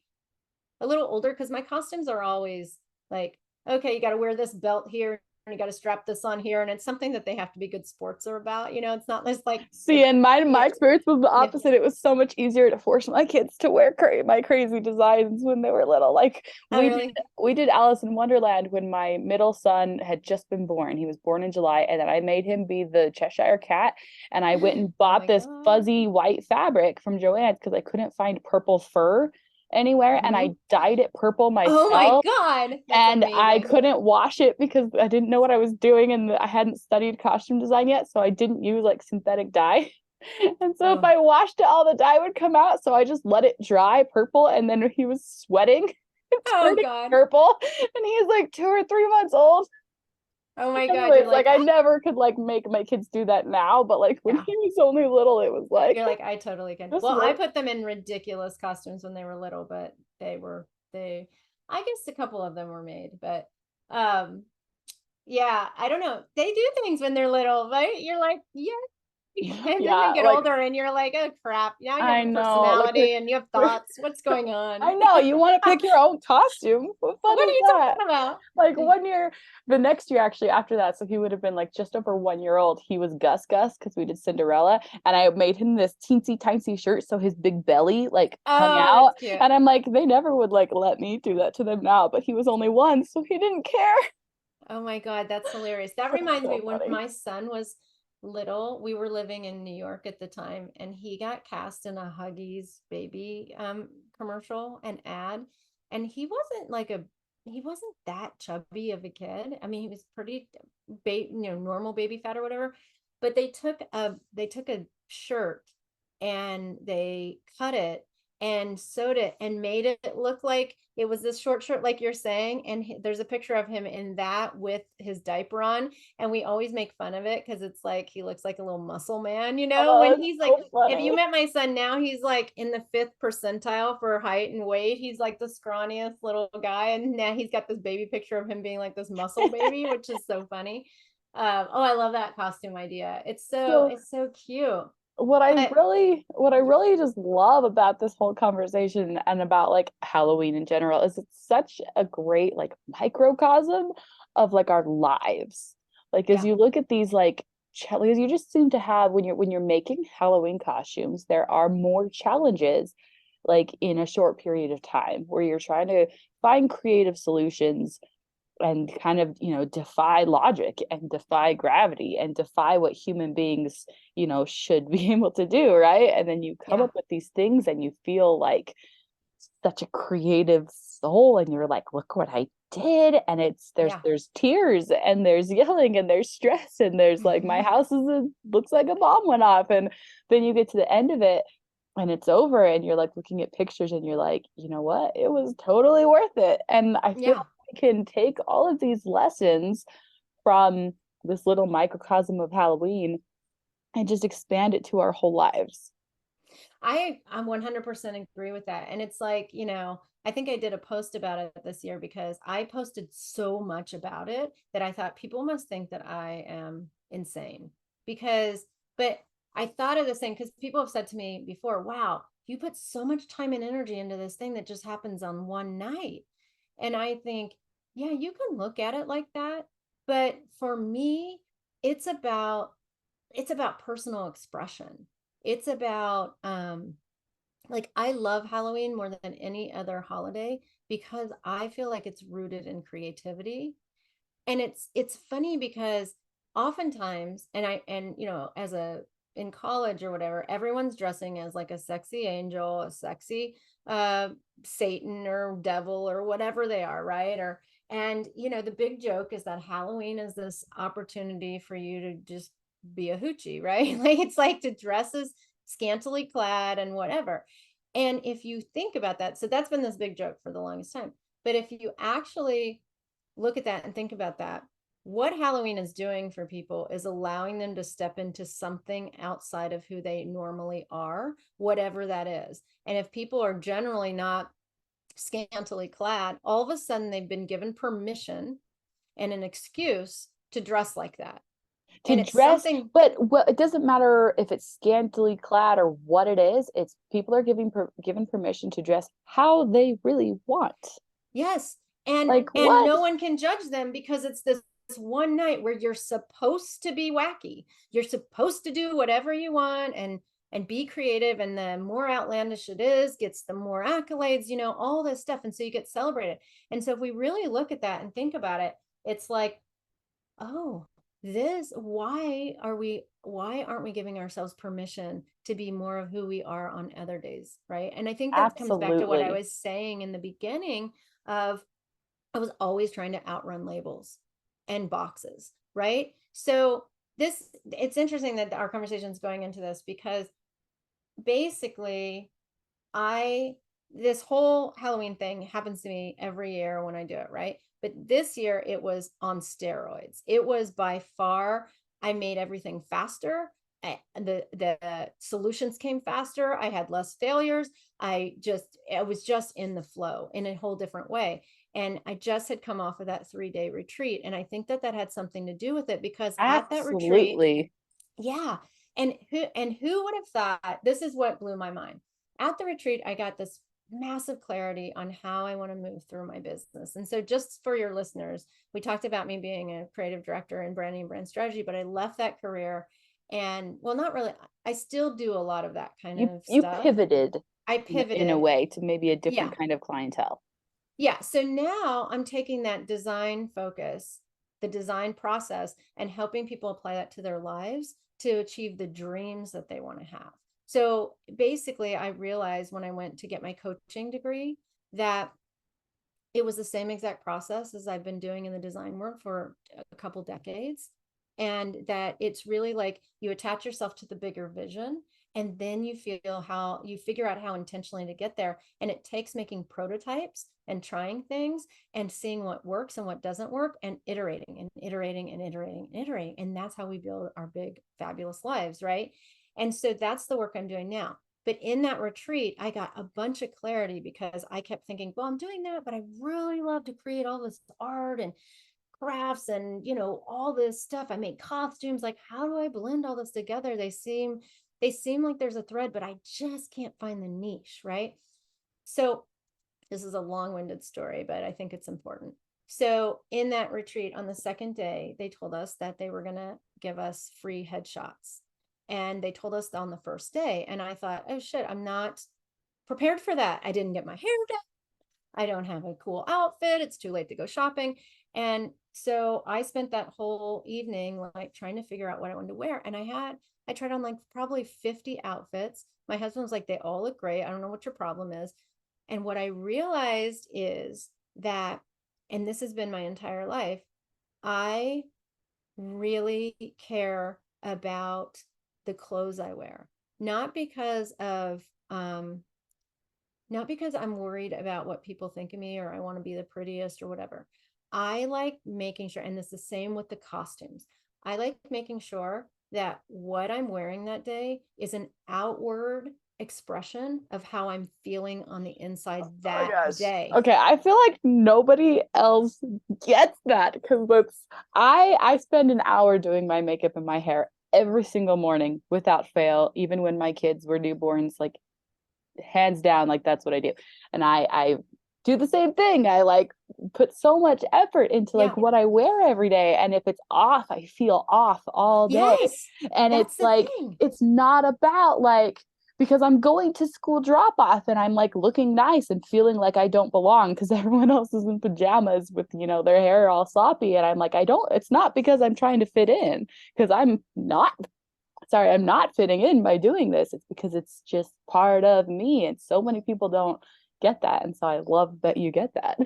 a little older, because my costumes are always like, okay, you got to wear this belt here, and you got to strap this on here. And it's something that they have to be good sports about. It's not just like, see, and my experience was the opposite. It was so much easier to force my kids to wear my crazy designs when they were little. Like we did Alice in Wonderland when my middle son had just been born. He was born in July, and then I made him be the Cheshire Cat, and I went and bought this fuzzy white fabric from Joann's because I couldn't find purple fur anywhere, and I dyed it purple myself. Oh my God. And amazing. I couldn't wash it because I didn't know what I was doing, and I hadn't studied costume design yet, so I didn't use like synthetic dye. And so if I washed it, all the dye would come out, so I just let it dry purple, and then he was sweating purple, and he's like 2 or 3 months old. Oh my God. Anyways, like I never could like make my kids do that now, but like when he was only little, it was like, you're like, I totally can. Well, I put them in ridiculous costumes when they were little, but I guess a couple of them were made, but yeah, I don't know. They do things when they're little, right? You're like, yeah. And then they get older, and you're like, oh crap, now you have personality and you have thoughts. What's going on? I know, you want to pick your own costume. What are you talking about? Like the next year actually after that, so he would have been like just over 1 year old, he was Gus because we did Cinderella, and I made him this teensy tiny shirt so his big belly like hung out, and I'm like, they never would like let me do that to them now, but he was only 1, so he didn't care. Oh my God, that's hilarious. That reminds me, when my son was little, we were living in New York at the time, and he got cast in a Huggies baby commercial and ad, and he wasn't that chubby of a kid. I mean, he was pretty normal baby fat or whatever, but they took a shirt and they cut it and sewed it and made it look like it was this short shirt, like you're saying, and there's a picture of him in that with his diaper on, and we always make fun of it because it's like he looks like a little muscle man, Oh, when it's he's like, so if you funny. met my son now, he's like in the 5th percentile for height and weight. He's like the scrawniest little guy, and now he's got this baby picture of him being like this muscle baby, which is so funny. Oh, I love that costume idea. So It's so cute. But what I really just love about this whole conversation and about like Halloween in general is it's such a great like microcosm of like our lives. Like as yeah, you look at these like because you just seem to have when you're making Halloween costumes, there are more challenges like in a short period of time where you're trying to find creative solutions and kind of defy logic and defy gravity and defy what human beings should be able to do, right? And then you come yeah, up with these things and you feel like such a creative soul and you're like, look what I did. And it's yeah. there's tears and there's yelling and there's stress and there's like my house looks like a bomb went off. And then you get to the end of it and it's over and you're like looking at pictures and you're like, you know what, it was totally worth it. And I feel Yeah. like we can take all of these lessons from this little microcosm of Halloween and just expand it to our whole lives. I'm 100% agree with that. And it's like, I think I did a post about it this year because I posted so much about it that I thought people must think that I am insane. Because, but I thought of this thing because people have said to me before, wow, you put so much time and energy into this thing that just happens on one night. And I think, yeah, you can look at it like that. But for me, it's about it's about personal expression. It's about like I love Halloween more than any other holiday because I feel like it's rooted in creativity. And it's funny because oftentimes, and as a in college or whatever, everyone's dressing as like a sexy angel, a sexy uh Satan or devil or whatever they are, right? Or and the big joke is that Halloween is this opportunity for you to just be a hoochie, right? Like it's like to dress as scantily clad and whatever. And if you think about that, so that's been this big joke for the longest time. But if you actually look at that and think about that, what Halloween is doing for people is allowing them to step into something outside of who they normally are, whatever that is. And if people are generally not scantily clad, all of a sudden they've been given permission and an excuse to dress like that. To And it's dress, something, but it doesn't matter if it's scantily clad or what it is. It's people are given permission to dress how they really want. yes. And Like and what? no one can judge them because it's this one night where you're supposed to be wacky. You're supposed to do whatever you want and be creative, and the more outlandish it is gets the more accolades, all this stuff, and so you get celebrated. And so if we really look at that and think about it, it's like, oh, this why aren't we giving ourselves permission to be more of who we are on other days, right? And I think that comes back to what I Absolutely. was saying in the beginning of I was always trying to outrun labels and boxes, right? So it's interesting that our conversation is going into this because basically I this whole Halloween thing happens to me every year when I do it, right? But this year it was on steroids. It was by far, I made everything faster. The solutions came faster. I had less failures. I was just in the flow in a whole different way. And I just had come off of that 3-day retreat. And I think that had something to do with it because at that retreat, Absolutely. yeah. And who would have thought, this is what blew my mind. At the retreat, I got this massive clarity on how I want to move through my business. And so just for your listeners, we talked about me being a creative director in branding and brand strategy, but I left that career and well, not really. I still do a lot of that kind You of you stuff. pivoted I in a pivoted. way to maybe a Yeah. different kind of clientele. Yeah. So now I'm taking that design focus, the design process, and helping people apply that to their lives to achieve the dreams that they want to have. So basically, I realized when I went to get my coaching degree that it was the same exact process as I've been doing in the design world for a couple decades. And that it's really like you attach yourself to the bigger vision And then you figure out how intentionally to get there. And it takes making prototypes and trying things and seeing what works and what doesn't work and iterating and iterating and iterating and iterating. And that's how we build our big, fabulous lives, right? And so that's the work I'm doing now. But in that retreat, I got a bunch of clarity because I kept thinking, well, I'm doing that, but I really love to create all this art and crafts and, all this stuff. I made costumes. Like, how do I blend all this together? They seem like there's a thread, but I just can't find the niche, right? So this is a long-winded story, but I think it's important. So in that retreat on the second day, they told us that they were going to give us free headshots. And they told us on the first day. And I thought, oh shit, I'm not prepared for that. I didn't get my hair done. I don't have a cool outfit. It's too late to go shopping. And so I spent that whole evening like trying to figure out what I wanted to wear. And I tried on like probably 50 outfits. My husband was like, they all look great. I don't know what your problem is. And what I realized is that, and this has been my entire life, I really care about the clothes I wear, not because I'm worried about what people think of me or I want to be the prettiest or whatever. I like making sure, and it's the same with the costumes. I like making sure that what I'm wearing that day is an outward expression of how I'm feeling on the inside that day. Okay, I feel like nobody else gets that because I spend an hour doing my makeup and my hair every single morning without fail, even when my kids were newborns, like hands down, like that's what I do. And I do the same thing. I like put so much effort into like what I wear every day. And if it's off, I feel off all day. Yes, and it's like, it's not about like, because I'm going to school drop off and I'm like looking nice and feeling like I don't belong because everyone else is in pajamas with, their hair all sloppy. And I'm like, it's not because I'm trying to fit in, because I'm not fitting in by doing this. It's because it's just part of me. And so many people don't get that. And so I love that you get that.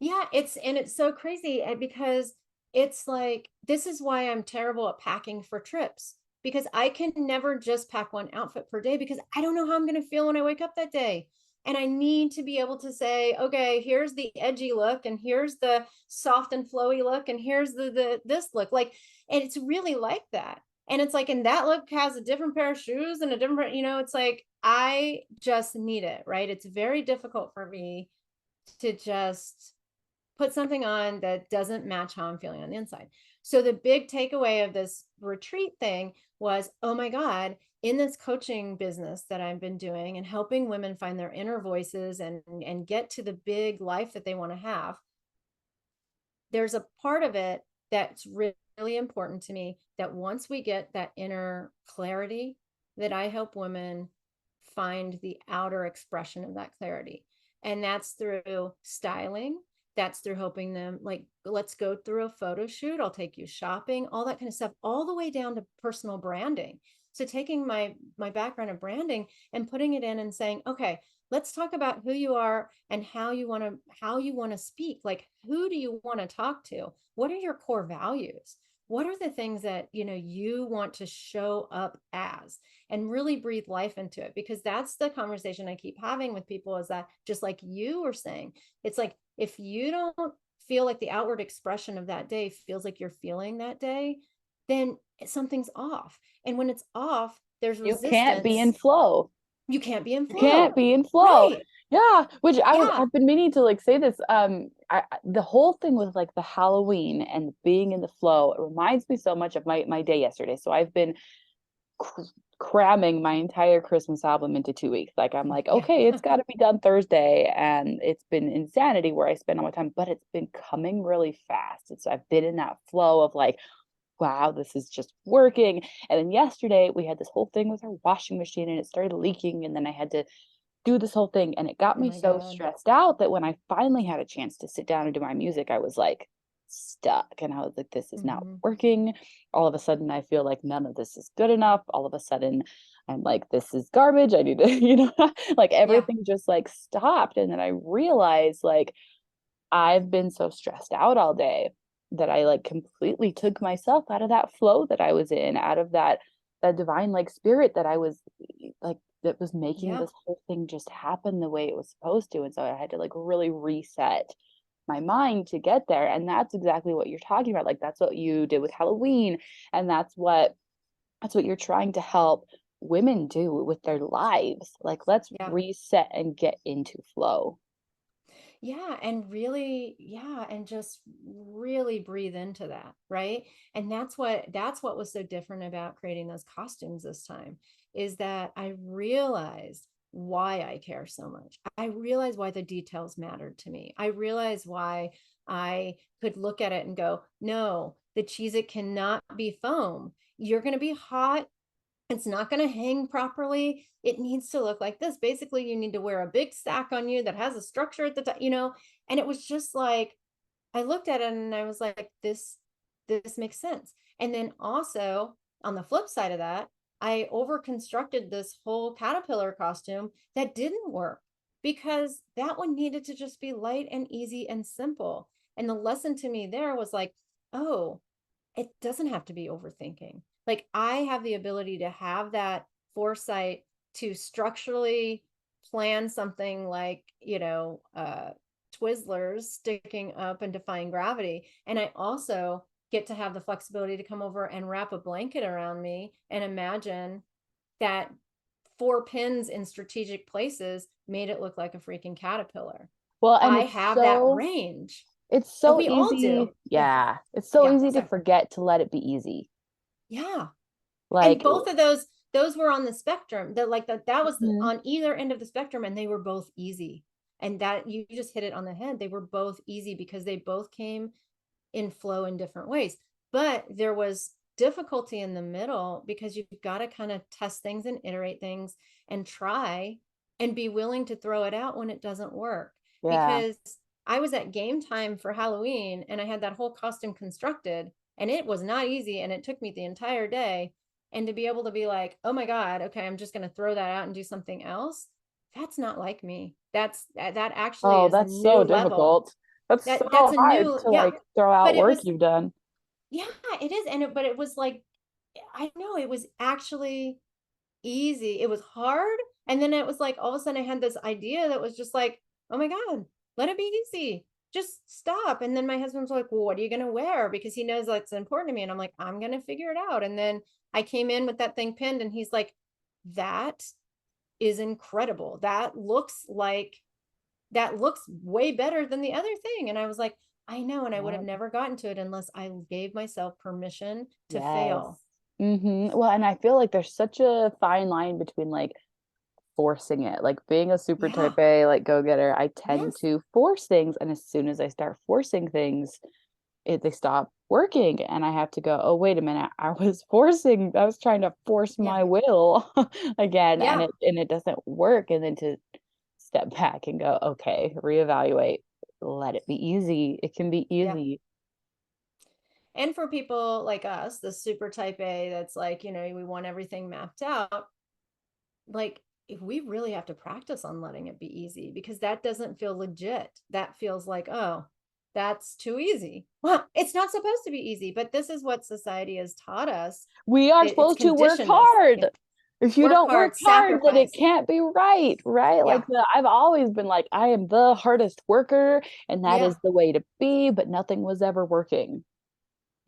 Yeah, it's so crazy because it's like, this is why I'm terrible at packing for trips, because I can never just pack one outfit per day because I don't know how I'm going to feel when I wake up that day. And I need to be able to say, okay, here's the edgy look and here's the soft and flowy look and here's this look. Like, and it's really like that. And it's like, and that look has a different pair of shoes and a different, it's like, I just need it, right? It's very difficult for me to just put something on that doesn't match how I'm feeling on the inside. So the big takeaway of this retreat thing was, oh my God, in this coaching business that I've been doing and helping women find their inner voices and get to the big life that they want to have, there's a part of it that's really important to me, that once we get that inner clarity, that I help women find the outer expression of that clarity. And that's through styling. That's through helping them, like, let's go through a photo shoot. I'll take you shopping, all that kind of stuff, all the way down to personal branding. So taking my background of branding and putting it in and saying, okay, let's talk about who you are and how you want to speak. Like, who do you want to talk to? What are your core values? What are the things that, you want to show up as, and really breathe life into it? Because that's the conversation I keep having with people, is that, just like you were saying, it's like, if you don't feel like the outward expression of that day feels like you're feeling that day, then something's off. And when it's off, there's resistance. You can't be in flow. You can't be in flow. You can't be in flow. Right. Yeah, which I've been meaning to like say this. The whole thing with like the Halloween and being in the flow, it reminds me so much of my day yesterday. So I've been cramming my entire Christmas album into 2 weeks. Like, I'm like, okay, it's got to be done Thursday, and it's been insanity where I spend all my time, but it's been coming really fast. And so I've been in that flow of like, wow, this is just working. And then yesterday we had this whole thing with our washing machine and it started leaking, and then I had to do this whole thing, and it got me so stressed out that when I finally had a chance to sit down and do my music, I was like stuck, and I was like, this is not working. All of a sudden I feel like none of this is good enough. All of a sudden I'm like, this is garbage. I need to like everything just like stopped. And then I realized like I've been so stressed out all day that I like completely took myself out of that flow that I was in, out of that that divine like spirit that I was like, that was making Yeah. this whole thing just happen the way it was supposed to. And so I had to like really reset my mind to get there. And that's exactly what you're talking about. Like that's what you did with Halloween. And that's what you're trying to help women do with their lives. Like let's Yeah. reset and get into flow. Yeah, and really, yeah, and just really breathe into that, right? And that's what was so different about creating those costumes this time, is that I realized why I care so much. I realized why the details mattered to me. I realized why I could look at it and go, no, the Cheez-It cannot be foam. You're going to be hot, it's not going to hang properly. It needs to look like this. Basically, you need to wear a big sack on you that has a structure at the top, and it was just like, I looked at it and I was like, this makes sense. And then also on the flip side of that, I over constructed this whole caterpillar costume that didn't work because that one needed to just be light and easy and simple. And the lesson to me there was like, oh, it doesn't have to be overthinking. Like I have the ability to have that foresight to structurally plan something like, Twizzlers sticking up and defying gravity. And I also get to have the flexibility to come over and wrap a blanket around me and imagine that 4 pins in strategic places made it look like a freaking caterpillar. Well, and I have that range. it's And so we all do. easy. Yeah. Yeah. It's so Yeah. easy to Sorry. forget to let it be easy. Yeah. And Like, both of those were on the spectrum. That was mhm, on either end of the spectrum, and they were both easy. And that you just hit it on the head. They were both easy because they both came in flow in different ways. But there was difficulty in the middle because you've got to kind of test things and iterate things and try and be willing to throw it out when it doesn't work. yeah. Because I was at game time for Halloween and I had that whole costume constructed, and it was not easy, and it took me the entire day. And to be able to be like, oh my God, okay, I'm just going to throw that out and do something else. That's not like me. That actually Oh, is a that's new so level. difficult. That's That's so a hard new, to yeah. like throw out But it work was, you've done. yeah, it is. But it was like, I know it was actually easy. It was hard. And then it was like, all of a sudden I had this idea that was just like, oh my God, let it be easy. Just stop. And then my husband's like, well, what are you going to wear? Because he knows that's important to me. And I'm like, I'm going to figure it out. And then I came in with that thing pinned and he's like, that is incredible. That looks way better than the other thing. And I was like, I know. And I would have Yep. never gotten to it unless I gave myself permission to Yes. fail. Well, and I feel like there's such a fine line between like forcing it, like being a super Yeah. type A, like go getter. I tend Yes. to force things, and as soon as I start forcing things, they stop working, and I have to go, oh, wait a minute, I was trying to force Yeah. my will again, and Yeah. it doesn't work, and then to step back and go, okay, reevaluate, let it be easy. It can be Yeah. easy. And for people like us, the super type A, that's like, we want everything mapped out. Like, if we really have to practice on letting it be easy, because that doesn't feel legit. That feels like, oh, that's too easy. Well, it's not supposed to be easy, but this is what society has taught us. We are It's supposed to work conditioned us. Yeah. hard. If you Work don't work hard, hard, then it sacrifice. can't be right, right? Yeah. I've always been like, I am the hardest worker, and that Yeah. is the way to be, but nothing was ever working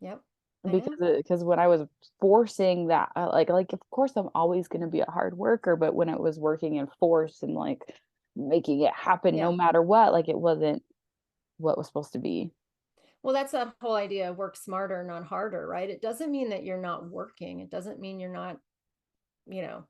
Yep. I know. because when I was forcing that, like of course I'm always going to be a hard worker, but when it was working in force and like making it happen no Yeah. matter what, like it wasn't what was supposed to be. Well, that's that whole idea of work smarter, not harder, right? It doesn't mean that you're not working. It doesn't mean you're not, you know,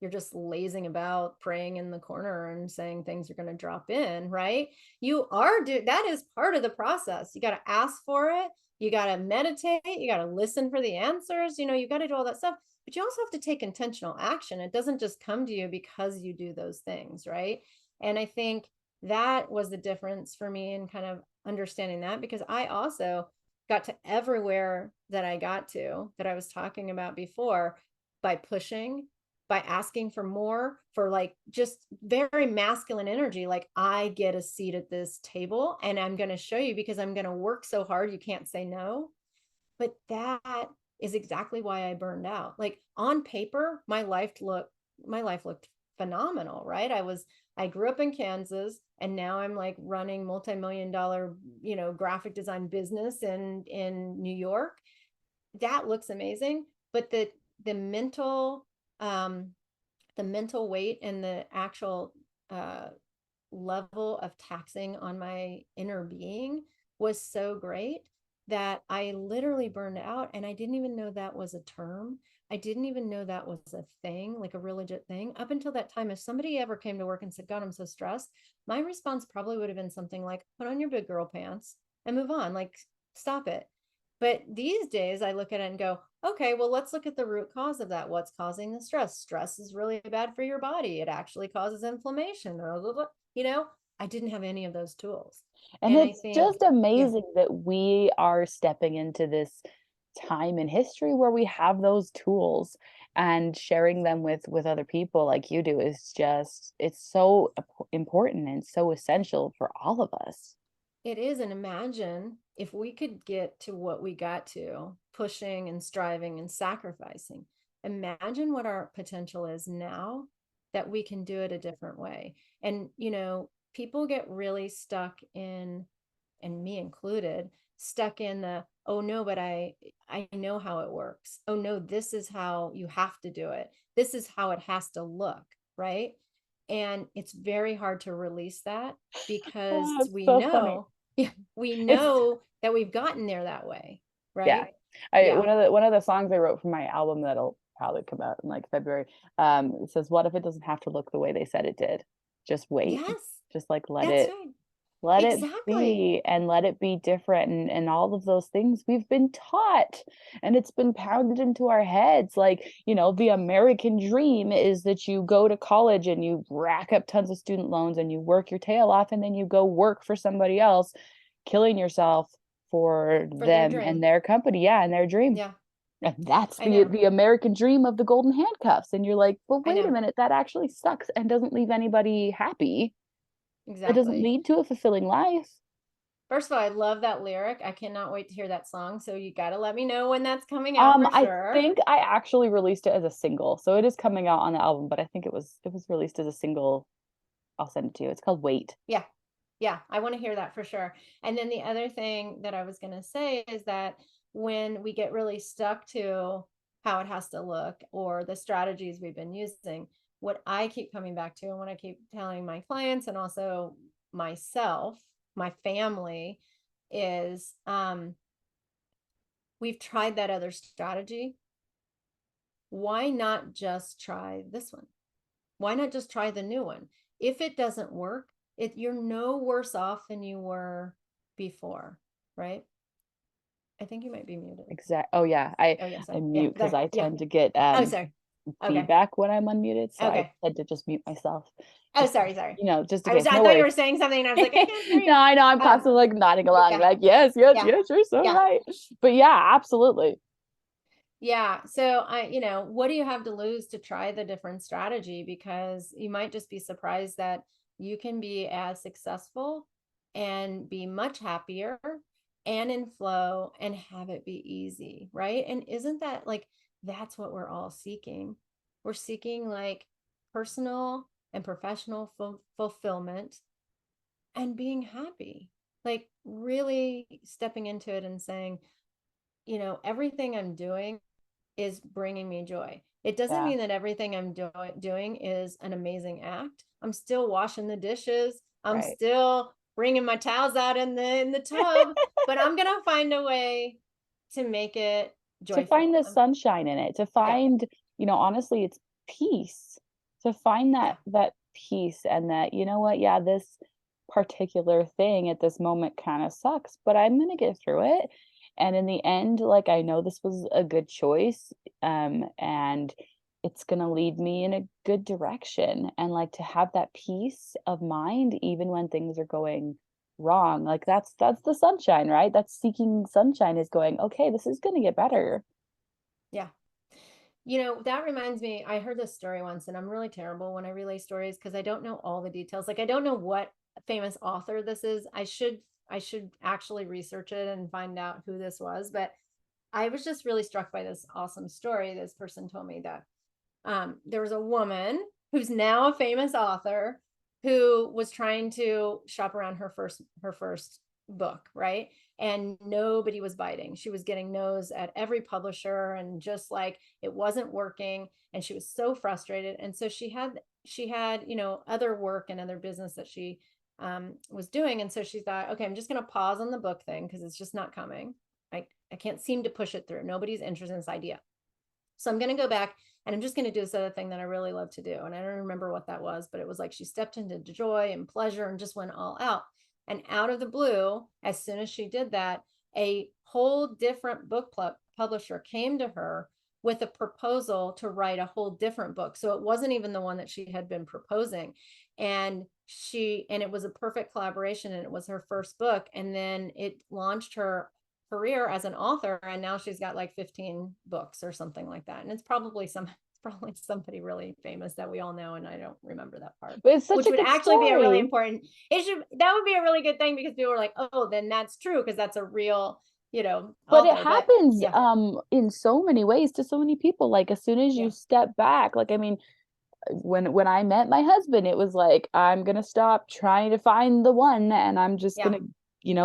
you're just lazing about, praying in the corner and saying things are going to drop in, right? That is part of the process. You got to ask for it. You got to meditate. You got to listen for the answers. You got to do all that stuff, but you also have to take intentional action. It doesn't just come to you because you do those things, right? And I think that was the difference for me in kind of understanding that, because I also got to everywhere that I got to that I was talking about before by pushing, by asking for more, for like just very masculine energy. Like, I get a seat at this table and I'm going to show you because I'm going to work so hard. You can't say no. But that is exactly why I burned out. Like on paper, my life looked phenomenal, right? I grew up in Kansas, and now I'm like running multi-million dollar, graphic design business in New York. That looks amazing, but the mental um the mental weight and the actual uh level of taxing on my inner being was so great that I literally burned out, and I didn't even know that was a term. I didn't even know that was a thing, like a real legit thing. Up until that time, if somebody ever came to work and said, God, I'm so stressed, my response probably would have been something like, put on your big girl pants and move on, like stop it. But these days I look at it and go, okay, well, let's look at the root cause of that. What's causing the stress? Stress is really bad for your body. It actually causes inflammation. I didn't have any of those tools. And And I it's think, just yeah, amazing that we are stepping into this time in history where we have those tools, and sharing them with other people like you do is just, it's so important and so essential for all of us. it is. And imagine if we could get to what we got to, pushing and striving and sacrificing. Imagine what our potential is now that we can do it a different way. And, people get really stuck in, and me included, stuck in the, oh no, but I know how it works. Oh no, this is how you have to do it. This is how it has to look, right? And it's very hard to release that because Oh, it's so funny. we It's know that we've gotten there that way, Yeah. right? I Yeah. one of the songs I wrote for my album that'll probably come out in like February, it says, "What if it doesn't have to look the way they said it did? Just wait. Yes, Just like that's right. let it Exactly. be, and let it be different." And all of those things we've been taught, and it's been pounded into our heads. Like, the American dream is that you go to college and you rack up tons of student loans and you work your tail off, and then you go work for somebody else, killing yourself for For their them and dream. their company, yeah, and their dream. Yeah, And that's I know. the American dream of the golden handcuffs. And you're like, but I wait a know. minute, that actually sucks and doesn't leave anybody happy. That doesn't Exactly. lead to a fulfilling life. First of all, I love that lyric. I cannot wait to hear that song. So you got to let me know when that's coming out for I sure. think I actually released it as a single, so it is coming out on the album, but I think it was released as a single. I'll send it to you. It's called Wait. Yeah. Yeah. I want to hear that for sure. And then the other thing that I was going to say is that when we get really stuck to how it has to look or the strategies we've been using, what I keep coming back to, and what I keep telling my clients and also myself, my family, is we've tried that other strategy. Why not just try this one? Why not just try the new one? If it doesn't work, you're no worse off than you were before, right? I think you might be muted. Oh yeah, I Oh yeah, I sorry. Yeah, mute because there. I Yeah. tend to get Oh, sorry. Okay. feedback when I'm unmuted, so I Okay. tend to just mute myself, Oh, just sorry, sorry. just in case. I No thought you worries. were saying something and I was like, I can't hear No, you. I know, I'm Um, constantly like nodding along, yeah, like, yes, yes, yeah, yes, you're so yeah. right. But yeah, absolutely. Yeah. So what do you have to lose to try the different strategy? Because you might just be surprised that you can be as successful and be much happier and in flow and have it be easy, right? And isn't that like, that's what we're all seeking? We're seeking like personal and professional fulfillment and being happy, like really stepping into it and saying, everything I'm doing is bringing me joy. It doesn't Yeah, mean that everything I'm doing is an amazing act. I'm still washing the dishes. I'm right. still bringing my towels out in the tub, but I'm going to find a way to make it To find joyful. the sunshine in it, to Yeah. find, honestly, it's peace. To find Yeah. that peace, and that, what, yeah, this particular thing at this moment kind of sucks, but I'm gonna get through it. And in the end, like, I know this was a good choice, and it's gonna lead me in a good direction. And like, to have that peace of mind even when things are going wrong, like, that's the sunshine, right? That's seeking sunshine, is going, okay, this is gonna get better. Yeah. That reminds me, I heard this story once, and I'm really terrible when I relay stories because I don't know all the details. Like I don't know what famous author this is. I should actually research it and find out who this was. But I was just really struck by this awesome story. This person told me that there was a woman who's now a famous author who was trying to shop around her first book, right? And nobody was biting. She was getting no's at every publisher, and just like it wasn't working, and she was so frustrated. And so she had other work and other business that she was doing. And so she thought, okay, I'm just going to pause on the book thing because it's just not coming. I can't seem to push it through. Nobody's interested in this idea. So I'm going to go back and I'm just going to do this other thing that I really love to do. And I don't remember what that was, but it was like she stepped into joy and pleasure and just went all out. And out of the blue, as soon as she did that, a whole different book publisher came to her with a proposal to write a whole different book. So it wasn't even the one that she had been proposing. And it was a perfect collaboration, and it was her first book. And then it launched her career as an author, and now she's got like 15 books or something like that. And it's probably somebody really famous that we all know, and I don't remember that part. But it's such which a would good actually be a story. really important. That would be a really good thing, because people are like, oh, then that's true, because that's a real, But author. it happens yeah. in so many ways to so many people. Like as soon as you Yeah. step back, like I mean, when I met my husband, it was like I'm gonna stop trying to find the one, and I'm just Yeah. gonna,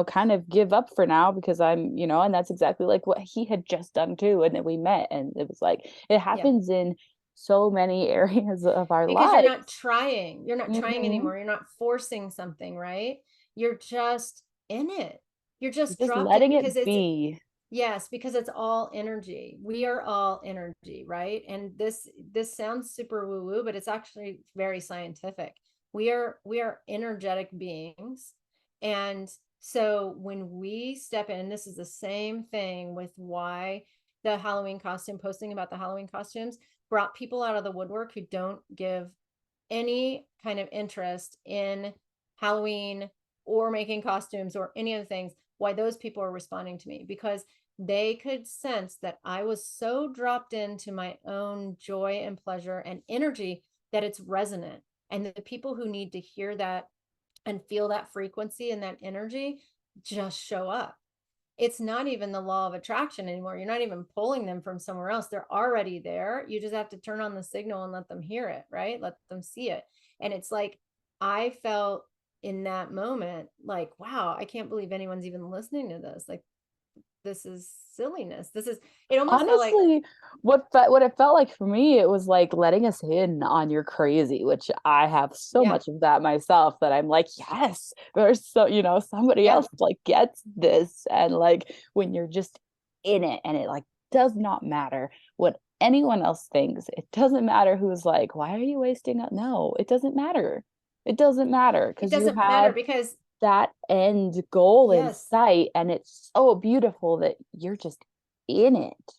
kind of give up for now, because I'm, and that's exactly like what he had just done too. And then we met, and it was like it Yeah. happens in so many areas of our Because you're lives. not trying. You're not trying Hmm. anymore. You're not forcing something, right? You're just in it. You're You're just just dropped in, letting because it it's be. yes, because it's all energy. We are all energy, right? And this sounds super woo-woo, but it's actually very scientific. We are energetic beings. And so when we step in, and this is the same thing with why the Halloween costume, posting about the Halloween costumes brought people out of the woodwork who don't give any kind of interest in Halloween or making costumes or any of the things, why those people are responding to me, because they could sense that I was so dropped into my own joy and pleasure and energy that it's resonant. And the people who need to hear that and feel that frequency and that energy just show up. It's not even the law of attraction anymore. You're not even pulling them from somewhere else. They're already there. You just have to turn on the signal and let them hear it, right? Let them see it. And it's like, I felt in that moment, like, wow, I can't believe anyone's even listening to this. Like, this is silliness. It almost felt like, Honestly, what it felt like for me, it was like letting us in on your crazy, which I have so yeah, much of that myself, that I'm like, yes, there's somebody yeah. else like gets this. And like when you're just in it, and it like does not matter what anyone else thinks. It doesn't matter who's like, why are you wasting it? No, it doesn't matter. It doesn't matter, It because you doesn't matter have because, that end goal in yes, sight, and it's so beautiful that you're just in it.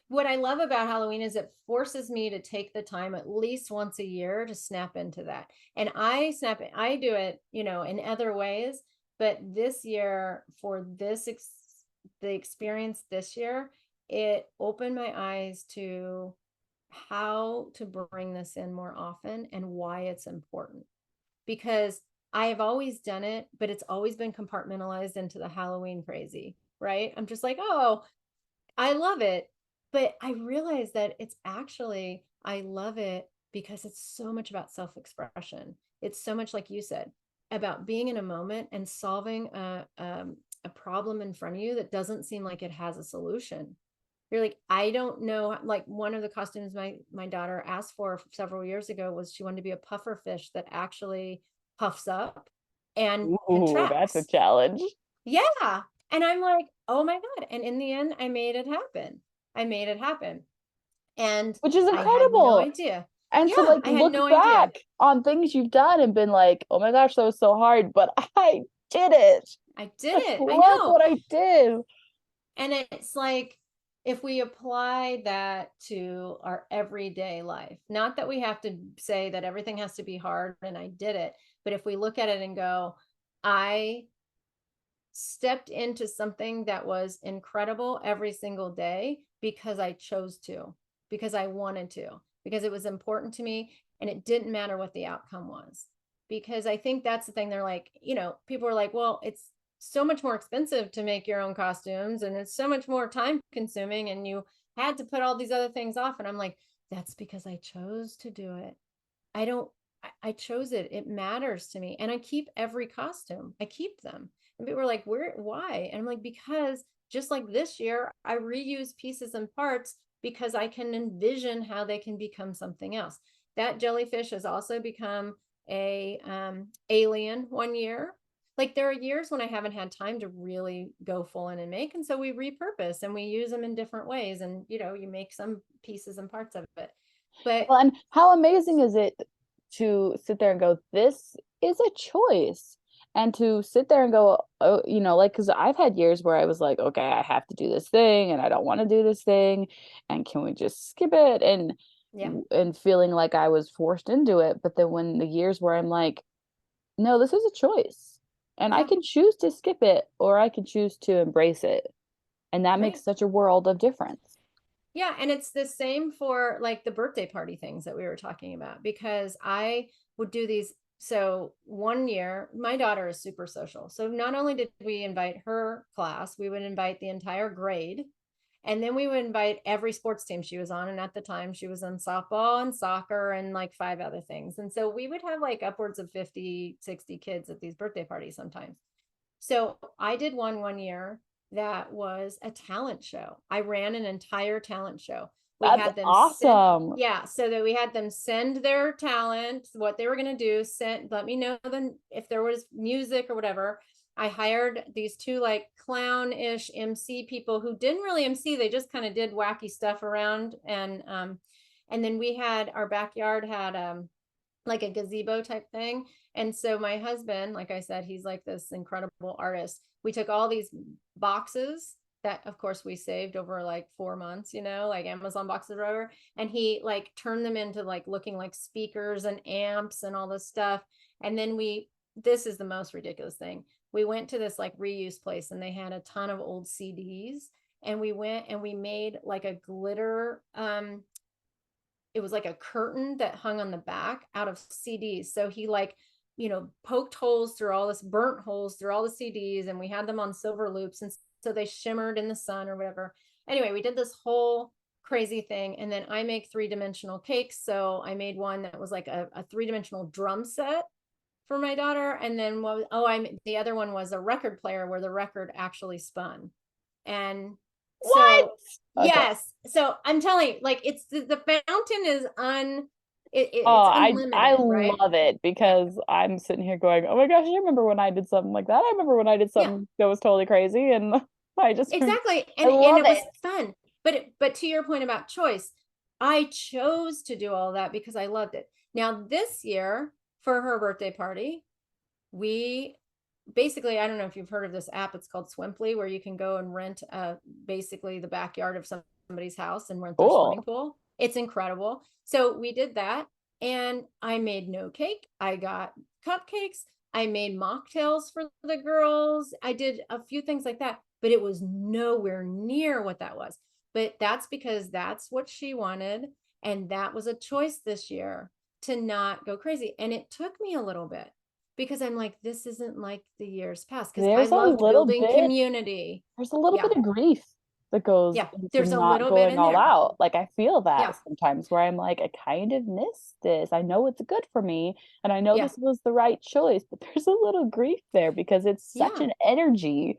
what I love about Halloween is it forces me to take the time at least once a year to snap into that. And I do it, in other ways, but this year, for the experience this year, it opened my eyes to how to bring this in more often and why it's important. Because I have always done it, but it's always been compartmentalized into the Halloween crazy, right? I'm just like, oh, I love it. But I realize that I love it because it's so much about self-expression. It's so much, like you said, about being in a moment and solving a problem in front of you that doesn't seem like it has a solution. You're like, I don't know. Like, one of the costumes my daughter asked for several years ago was, she wanted to be a puffer fish that actually puffs up and Ooh, that's a contracts. challenge. Yeah. And I'm like, oh my God. And in the end, I made it happen. I made it happen. And Which is I had no incredible. idea. And to Yeah, like I had look no idea. back on things you've done and been like, oh my gosh, that was so hard, but I did it. I did Like, it. I look know. what I did. And it's like, if we apply that to our everyday life, not that we have to say that everything has to be hard and I did it, but if we look at it and go, I stepped into something that was incredible every single day because I chose to, because I wanted to, because it was important to me, and it didn't matter what the outcome was. Because I think that's the thing. They're like, people are like, well, it's so much more expensive to make your own costumes, and it's so much more time consuming, and you had to put all these other things off. And I'm like, that's because I chose to do it. I don't, I chose it. It matters to me. And I keep every costume. I keep them. And people were like, why? And I'm like, because just like this year, I reuse pieces and parts because I can envision how they can become something else. That jellyfish has also become a alien one year. Like there are years when I haven't had time to really go full in and make. And so we repurpose and we use them in different ways. And, you make some pieces and parts of it. But Well, and how amazing is it to sit there and go, this is a choice. And to sit there and go, oh, like, because I've had years where I was like, okay, I have to do this thing and I don't want to do this thing. And can we just skip it? yeah, And feeling like I was forced into it. But then when the years where I'm like, no, this is a choice. And I yeah, can choose to skip it or I can choose to embrace it. And that right. makes such a world of difference. Yeah, and it's the same for like the birthday party things that we were talking about, because I would do these. So one year, my daughter is super social. So not only did we invite her class, we would invite the entire grade. And then we would invite every sports team she was on. And at the time, she was on softball and soccer and like 5 other things. And so we would have like upwards of 50, 60 kids at these birthday parties sometimes. So I did one year that was a talent show. I ran an entire talent show. We That's had them send, awesome. yeah, so that we had them send their talent, what they were going to do, let me know then if there was music or whatever. I hired these 2 like clown-ish MC people who didn't really MC, they just kind of did wacky stuff around. And then we had our backyard had like a gazebo type thing. And so my husband, like I said, he's like this incredible artist. We took all these boxes that of course we saved over like 4 months, like Amazon boxes or whatever. And he like turned them into like looking like speakers and amps and all this stuff. And then this is the most ridiculous thing. We went to this like reuse place and they had a ton of old CDs. And we went and we made like a glitter, it was like a curtain that hung on the back out of CDs. So he like, poked holes through all this, burnt holes through all the CDs, and we had them on silver loops. And so they shimmered in the sun or whatever. Anyway, we did this whole crazy thing. And then I make 3-dimensional cakes. So I made one that was like a 3-dimensional drum set for my daughter. And then the other one was a record player where the record actually spun. And What? so Okay. yes, so I'm telling you, like it's the fountain is Oh, it's I unlimited, right? love it Yeah, because I'm sitting here going, "Oh my gosh, I remember when I did something like that. I remember when I did yeah, something that was totally crazy." And exactly. I And love it was it. fun. But to your point about choice, I chose to do all that because I loved it. Now this year for her birthday party, we basically, I don't know if you've heard of this app. It's called Swimply, where you can go and rent basically the backyard of somebody's house and rent their swimming Cool. pool. It's incredible. So we did that, and I made no cake. I got cupcakes. I made mocktails for the girls. I did a few things like that, but it was nowhere near what that was. But that's because that's what she wanted. And that was a choice this year to not go crazy. And it took me a little bit because I'm like, this isn't like the years past because I There's a loved little building bit, community. there's a little Yeah. bit of grief that goes Yeah. into There's a not little bit going in all there. out. Like I feel that Yeah. sometimes where I'm like, I kind of miss this. I know it's good for me and I know Yeah. this was the right choice, but there's a little grief there because it's such Yeah. an energy.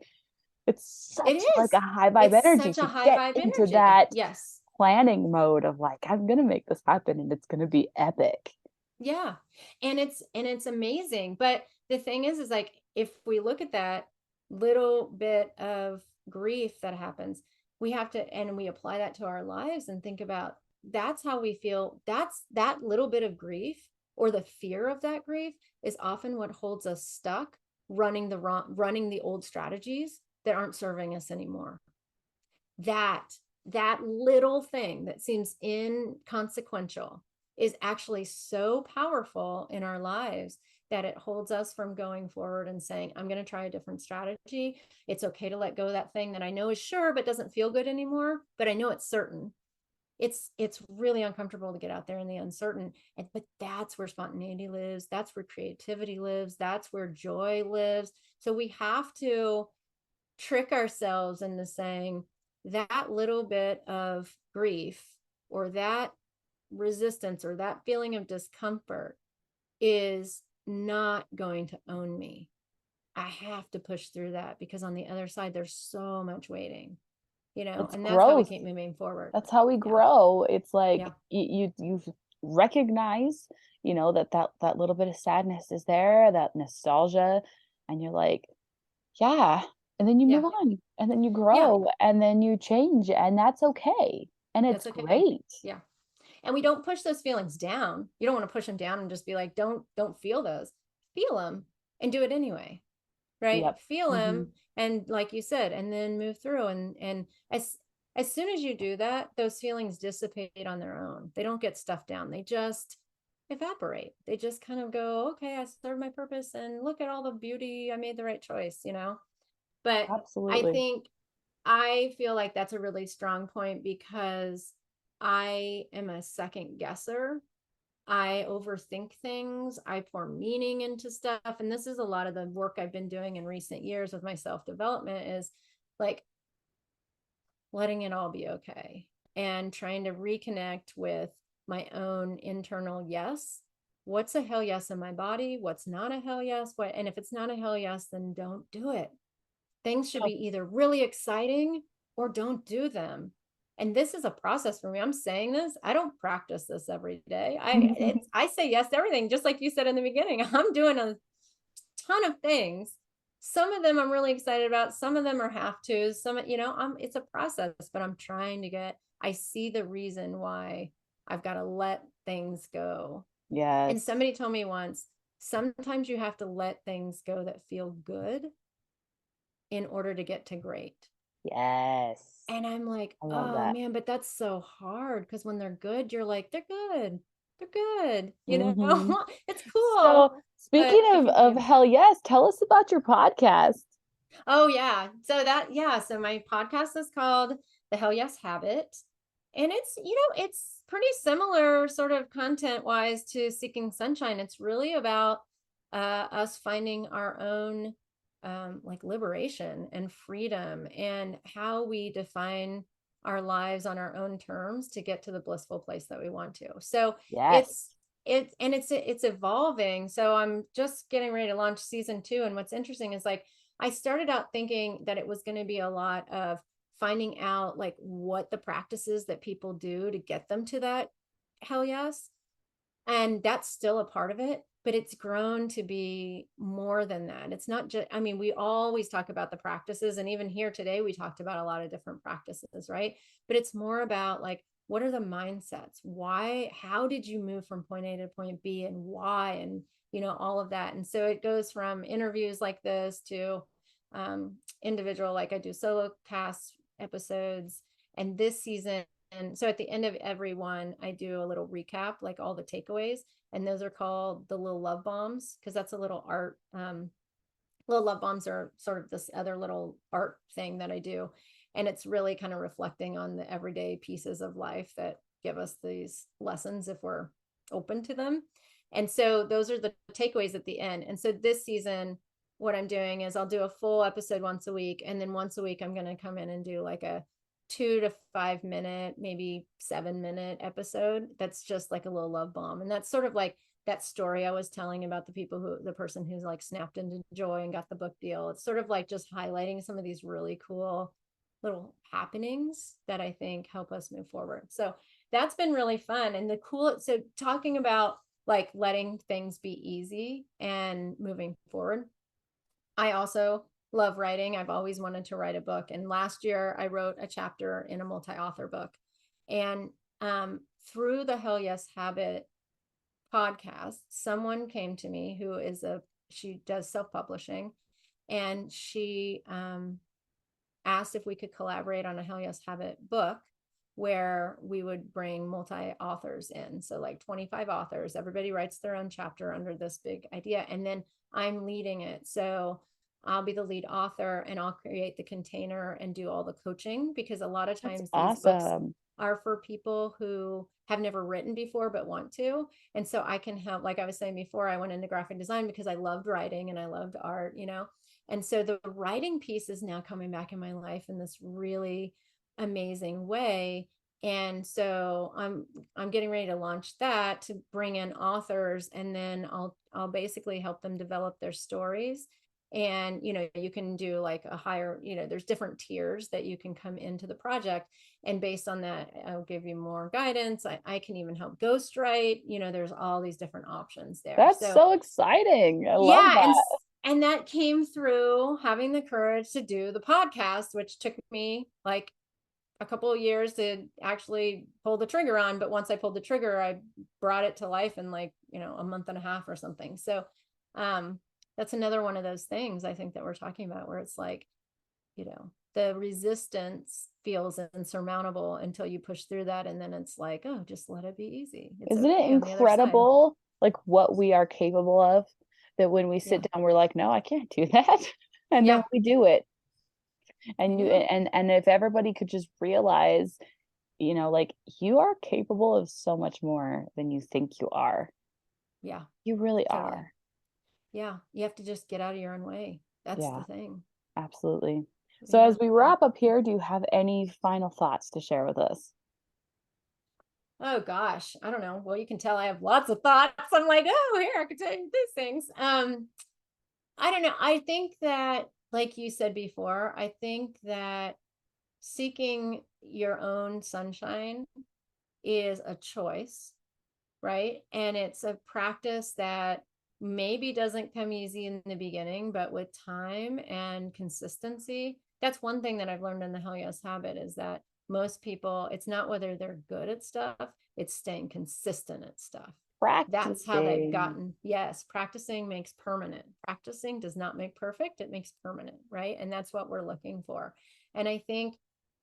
It's It such like a is. high vibe It's energy such a to high get vibe into energy. that Yes. planning mode of like, I'm gonna make this happen and it's gonna be epic. Yeah. And it's amazing. But the thing is like if we look at that little bit of grief that happens, we have to and we apply that to our lives and think about that's how we feel. That's that little bit of grief or the fear of that grief is often what holds us stuck running the old strategies that aren't serving us anymore. That little thing that seems inconsequential is actually so powerful in our lives that it holds us from going forward and saying, I'm going to try a different strategy. It's okay to let go of that thing that I know is sure but doesn't feel good anymore, but I know it's certain. it's really uncomfortable to get out there in the uncertain. But that's where spontaneity lives. That's where creativity lives. That's where joy lives. So we have to trick ourselves into saying that little bit of grief or that resistance or that feeling of discomfort is not going to own me. I have to push through that because on the other side, there's so much waiting, It's and that's how we growth. keep moving forward. That's how we Yeah. grow. It's like Yeah. you recognize, that little bit of sadness is there, that nostalgia, and you're like, yeah, and then you Yeah. move on, and then you Yeah. grow, and then you change, and that's okay, and That's it's okay. great. Yeah. And we don't push those feelings down. You don't want to push them down and just be like, don't feel those. Feel them and do it anyway. Right? Yep. Feel Hmm. them, and like you said, and then move through. And as soon as you do that, those feelings dissipate on their own. They don't get stuffed down. They just evaporate. They just kind of go, okay, I served my purpose, and look at all the beauty. I made the right choice. But I Absolutely. think I feel like that's a really strong point because I am a second guesser. I overthink things. I pour meaning into stuff. And this is a lot of the work I've been doing in recent years with my self-development is like letting it all be okay and trying to reconnect with my own internal yes. What's a hell yes in my body? What's not a hell yes? And if it's not a hell yes, then don't do it. Things should Yep. be either really exciting or don't do them. And this is a process for me. I'm saying this. I don't practice this every day. I say yes to everything, just like you said in the beginning. I'm doing a ton of things. Some of them I'm really excited about. Some of them are have tos. It's a process, but I'm trying to I see the reason why I've got to let things go. And Yes. somebody told me once, sometimes you have to let things go that feel good in order to get to great. Yes. And I'm like, I love oh that. man, but that's so hard because when they're good, you're like, they're good. They're good. Hmm. It's cool. So But speaking if of you, yeah. hell yes, tell us about your podcast. Oh yeah. So my podcast is called The Hell Yes Habit. And it's pretty similar sort of content wise to Seeking Sunshine. It's really about us finding our own like liberation and freedom and how we define our lives on our own terms to get to the blissful place that we want to. So Yes. it's it's evolving. So I'm just getting ready to launch season 2. And what's interesting is like I started out thinking that it was going to be a lot of finding out like what the practices that people do to get them to that hell yes. And that's still a part of it, but it's grown to be more than that. It's not just, I mean, we always talk about the practices. And even here today, we talked about a lot of different practices, right? But it's more about like, what are the mindsets? Why, how did you move from point A to point B and why? And, all of that. And so it goes from interviews like this to individual, like I do solo cast episodes. And this season, and so at the end of every one, I do a little recap, like all the takeaways. And those are called the little love bombs, because that's a little art. Little love bombs are sort of this other little art thing that I do. And it's really kind of reflecting on the everyday pieces of life that give us these lessons if we're open to them. And so those are the takeaways at the end. And so this season, what I'm doing is I'll do a full episode once a week. And then once a week, I'm going to come in and do like a 2 to 5 minute, maybe 7 minute episode. That's just like a little love bomb. And that's sort of like that story I was telling about the person who's like snapped into joy and got the book deal. It's sort of like just highlighting some of these really cool little happenings that I think help us move forward. So that's been really fun. And so talking about like letting things be easy and moving forward. I also love writing. I've always wanted to write a book. And last year I wrote a chapter in a multi-author book. And through the Hell Yes Habit podcast, someone came to me she does self-publishing, and she asked if we could collaborate on a Hell Yes Habit book where we would bring multi-authors in. So like 25 authors, everybody writes their own chapter under this big idea. And then I'm leading it. So I'll be the lead author and I'll create the container and do all the coaching, because a lot of That's times these books, awesome. are for people who have never written before but want to. And so I can help, like I was saying before, I went into graphic design because I loved writing and I loved art, and so the writing piece is now coming back in my life in this really amazing way. And so I'm getting ready to launch that to bring in authors, and then I'll basically help them develop their stories. And you can do like a higher, there's different tiers that you can come into the project, and based on that I'll give you more guidance. I can even help ghostwrite. There's all these different options there. That's So so exciting. I love yeah, that. and that came through having the courage to do the podcast, which took me like a couple of years to actually pull the trigger on. But once I pulled the trigger, I brought it to life in like, a month and a half or something. So that's another one of those things I think that we're talking about, where it's like, the resistance feels insurmountable until you push through that. And then it's like, oh, just let it be easy. It's Isn't it okay on the other side. incredible, like what we are capable of, that when we Yeah. sit down, we're like, no, I can't do that. And then Yeah. we do it. And Yeah. and if everybody could just realize, like you are capable of so much more than you think you are. Yeah. You really Totally. are. Yeah. You have to just get out of your own way. That's the Yeah, thing. absolutely. So Yeah. as we wrap up here, do you have any final thoughts to share with us? Oh gosh, I don't know. Well, you can tell I have lots of thoughts. I'm like, oh, here I could tell you these things. I don't know. I think that, like you said before, I think that seeking your own sunshine is a choice, right? And it's a practice that maybe doesn't come easy in the beginning, but with time and consistency, that's one thing that I've learned in the Hell Yes Habit, is that most people, it's not whether they're good at stuff, it's staying consistent at stuff. That's how they've Practicing. gotten. Yes, practicing makes permanent. Practicing does not make perfect, it makes permanent, right? And that's what we're looking for. And I think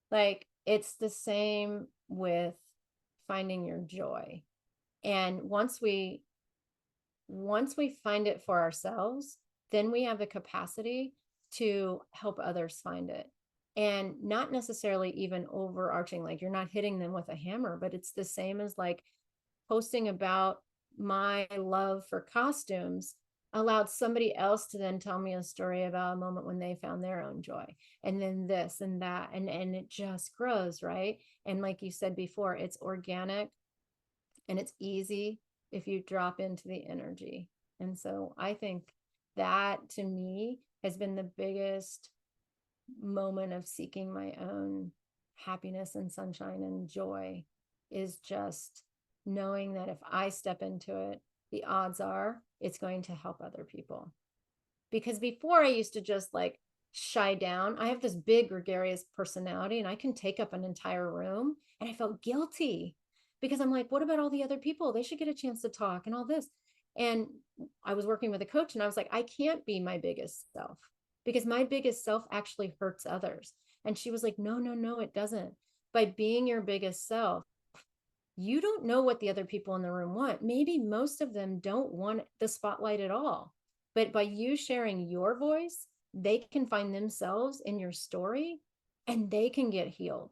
like it's the same with finding your joy. And once we find it for ourselves, then we have the capacity to help others find it. And not necessarily even overarching, like you're not hitting them with a hammer, but it's the same as like posting about my love for costumes allowed somebody else to then tell me a story about a moment when they found their own joy, and then this and that, and it just grows, right? And like you said before, it's organic and it's easy if you drop into the energy. And so I think that to me has been the biggest moment of seeking my own happiness and sunshine and joy, is just knowing that if I step into it, the odds are it's going to help other people. Because before I used to just like shy down. I have this big gregarious personality and I can take up an entire room, and I felt guilty because I'm like, what about all the other people? They should get a chance to talk and all this. And I was working with a coach and I was like, I can't be my biggest self because my biggest self actually hurts others. And she was like, no, no, no, it doesn't. By being your biggest self, you don't know what the other people in the room want. Maybe most of them don't want the spotlight at all. But by you sharing your voice, they can find themselves in your story and they can get healed.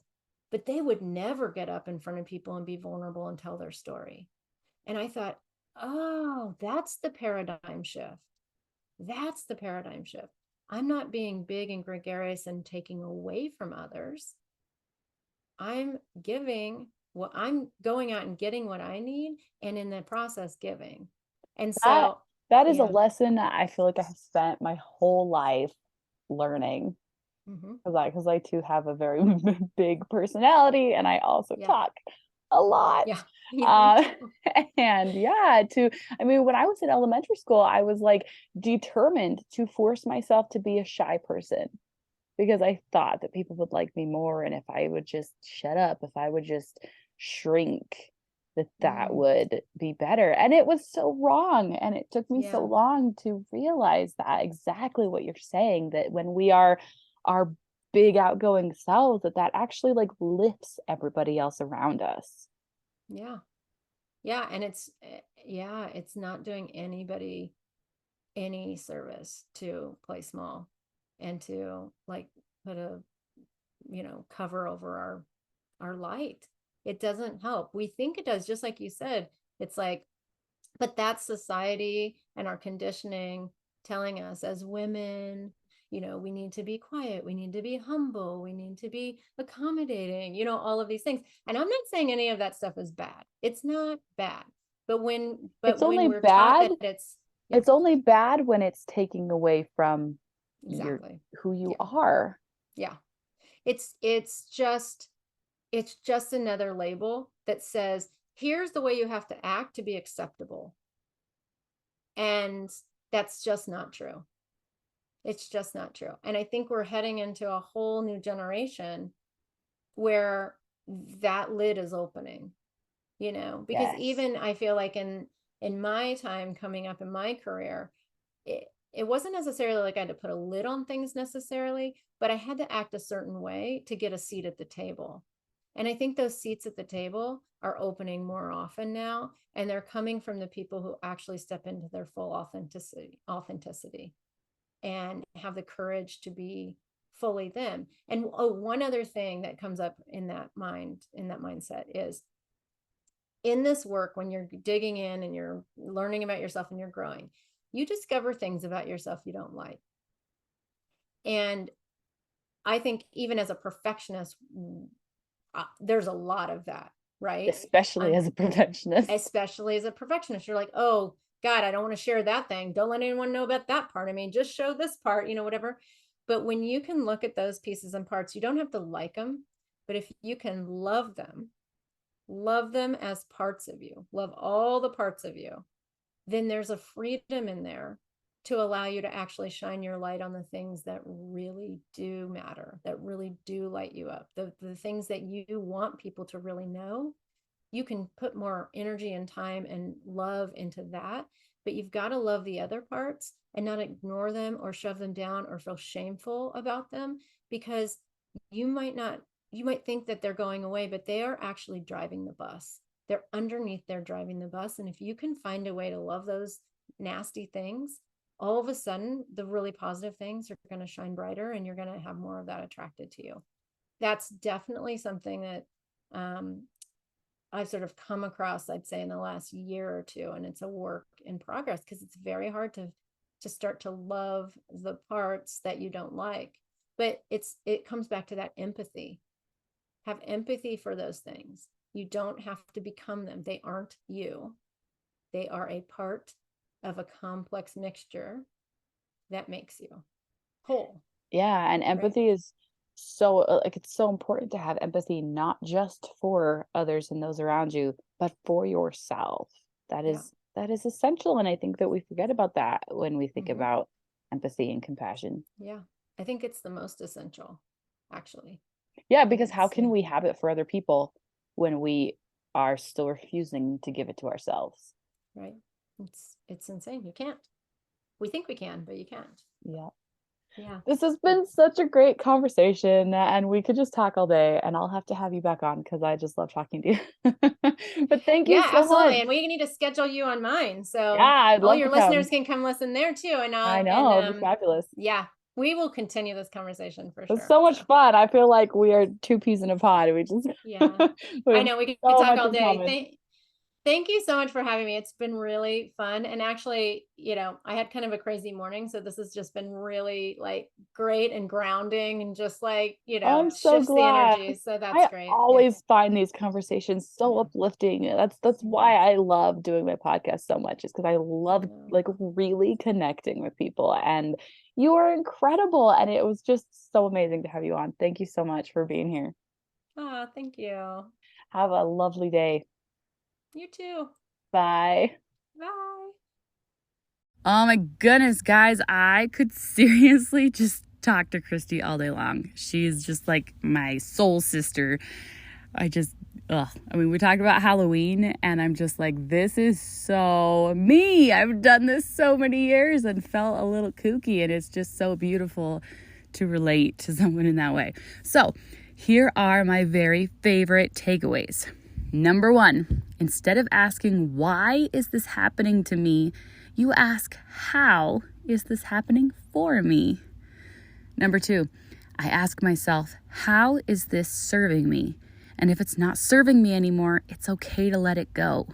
But they would never get up in front of people and be vulnerable and tell their story. And I thought, oh, that's the paradigm shift. That's the paradigm shift. I'm not being big and gregarious and taking away from others. I'm giving what I'm going out and getting what I need, and in the process giving. And That so, that is a yeah. lesson that I feel like I have spent my whole life learning, Mm-hmm. because I too have a very big personality and I also Yeah. talk a lot. Yeah. Yeah, me Uh, too. and yeah, I mean, when I was in elementary school, I was like determined to force myself to be a shy person because I thought that people would like me more. And if I would just shut up, if I would just shrink, that Mm, would be better. And it was so wrong. And it took me so yeah. long to realize that exactly what you're saying, that when we are our big outgoing selves, that actually like lifts everybody else around us. Yeah. Yeah. And it's not doing anybody any service to play small and to like put a, cover over our light. It doesn't help. We think it does, just like you said. It's like, but that's society and our conditioning telling us as women, we need to be quiet, we need to be humble, we need to be accommodating, all of these things. And I'm not saying any of that stuff is bad. It's not bad. But when It's but when only we're taught bad. that it's It's only bad when it's taking away from exactly who you are. yeah. It's just another label that says, here's the way you have to act to be acceptable. And that's just not true. It's just not true. And I think we're heading into a whole new generation where that lid is opening, because Yes. even I feel like in my time coming up in my career, it wasn't necessarily like I had to put a lid on things necessarily, but I had to act a certain way to get a seat at the table. And I think those seats at the table are opening more often now, and they're coming from the people who actually step into their full authenticity and have the courage to be fully them. And one other thing that comes up in that mindset is, in this work, when you're digging in and you're learning about yourself and you're growing, you discover things about yourself you don't like. And I think even as a perfectionist, there's a lot of that, right? Especially as a perfectionist. You're like, oh God, I don't want to share that thing. Don't let anyone know about that part. I mean, just show this part, whatever. But when you can look at those pieces and parts, you don't have to like them, but if you can love them as parts of you, love all the parts of you, then there's a freedom in there to allow you to actually shine your light on the things that really do matter, that really do light you up, the things that you want people to really know. You can put more energy and time and love into that, but you've got to love the other parts and not ignore them or shove them down or feel shameful about them, because you might think that they're going away, but they are actually driving the bus. They're underneath there driving the bus. And if you can find a way to love those nasty things, all of a sudden the really positive things are going to shine brighter, and you're going to have more of that attracted to you. That's definitely something that I've sort of come across, I'd say, in the last year or two. And it's a work in progress, because it's very hard to start to love the parts that you don't like. But it comes back to that empathy. Have empathy for those things. You don't have to become them. They aren't you. They are a part of a complex mixture that makes you whole. Yeah, and empathy is so it's so important to have empathy, not just for others and those around you, but for yourself. That is essential, and I think that we forget about that when we think about empathy and compassion. Yeah, I think it's the most essential, actually. Yeah, because how can we have it for other people when we are still refusing to give it to ourselves? Right. It's insane. You can't. We think we can, but you can't. Yeah. Yeah. This has been such a great conversation, and we could just talk all day, and I'll have to have you back on because I just love talking to you. But thank you so absolutely. much. And we need to schedule you on mine. So yeah, I'd all love your to listeners come. can come listen there too. And I know, it'll be fabulous. Yeah, we will continue this conversation for sure. It's so much fun. I feel like we are two peas in a pod. We just I know, we could so talk all in day. common. Thank you so much for having me. It's been really fun. And actually, I had kind of a crazy morning. So this has just been really like great and grounding, and just like, I'm so shifts the glad. energy. So that's great. I always find these conversations so uplifting. That's why I love doing my podcast so much, is because I love like really connecting with people, and you are incredible. And it was just so amazing to have you on. Thank you so much for being here. Oh, thank you. Have a lovely day. You too. Bye. Bye. Oh my goodness, guys. I could seriously just talk to Kristi all day long. She's just like my soul sister. We talked about Halloween, and I'm just like, this is so me. I've done this so many years and felt a little kooky, and it's just so beautiful to relate to someone in that way. So here are my very favorite takeaways. Number 1, instead of asking, why is this happening to me? You ask, how is this happening for me? Number 2, I ask myself, how is this serving me? And if it's not serving me anymore, it's okay to let it go.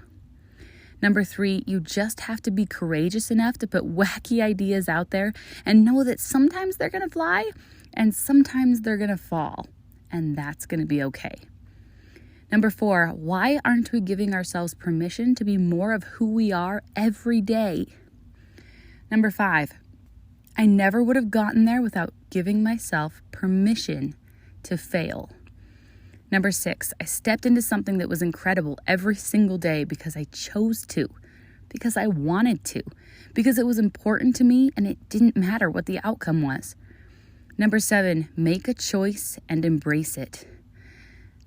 Number 3, you just have to be courageous enough to put wacky ideas out there and know that sometimes they're going to fly and sometimes they're going to fall. And that's going to be okay. Number 4, why aren't we giving ourselves permission to be more of who we are every day? Number 5, I never would have gotten there without giving myself permission to fail. Number 6, I stepped into something that was incredible every single day because I chose to, because I wanted to, because it was important to me and it didn't matter what the outcome was. Number 7, make a choice and embrace it.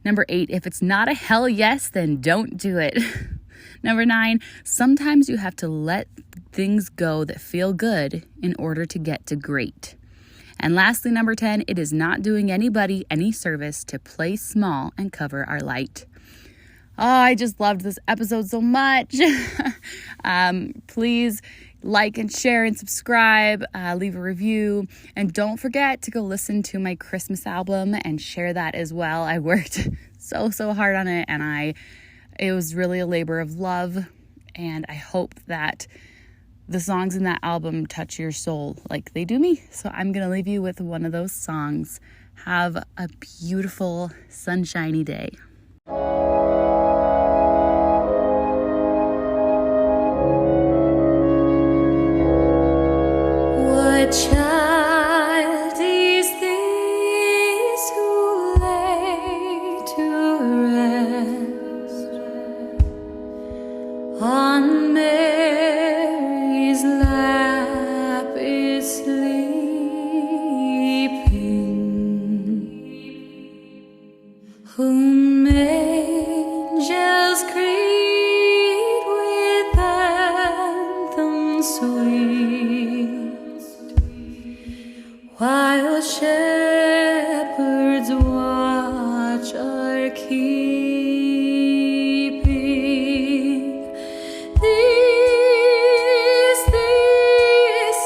Number 8, if it's not a hell yes, then don't do it. Number 9, sometimes you have to let things go that feel good in order to get to great. And lastly, number 10, it is not doing anybody any service to play small and cover our light. Oh, I just loved this episode so much. Please like and share and subscribe, leave a review, and don't forget to go listen to my Christmas album and share that as well. I worked so hard on it, and it was really a labor of love, and I hope that the songs in that album touch your soul like they do me. So I'm going to leave you with one of those songs. Have a beautiful, sunshiny day. What child is this who lay to rest on Mary's lap is sleeping, whom angels greet with anthems sweet, while shepherds watch are keeping. This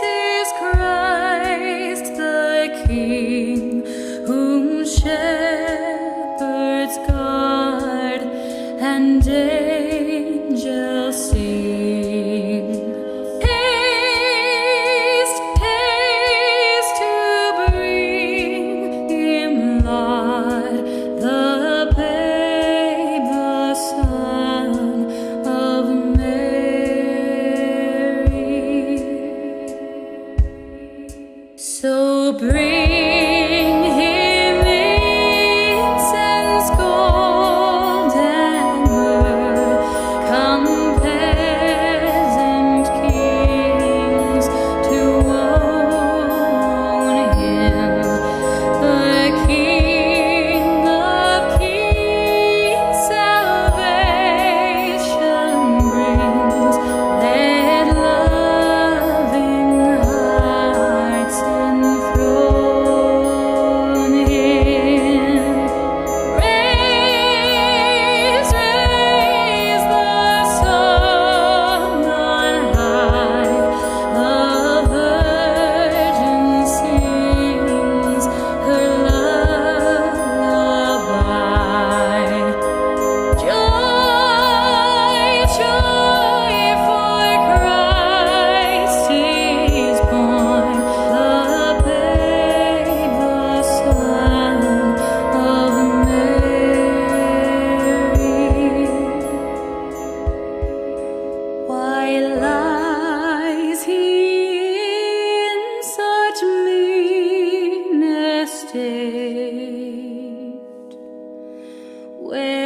is Christ the King, whom shepherds guard and angels sing. Haste, haste to bring him, Lord, the babe, the Son of Mary. So bring him incense, gold, and myrrh. Come, peasant kings, to own him, the King of kings. Salvation brings. Let loving hearts enthrone him. Raise, raise the song on high. The Virgin sings her lullaby. Joy, joy, for Christ is born, the babe, the Son of Mary. Why lies he in such mean estate, where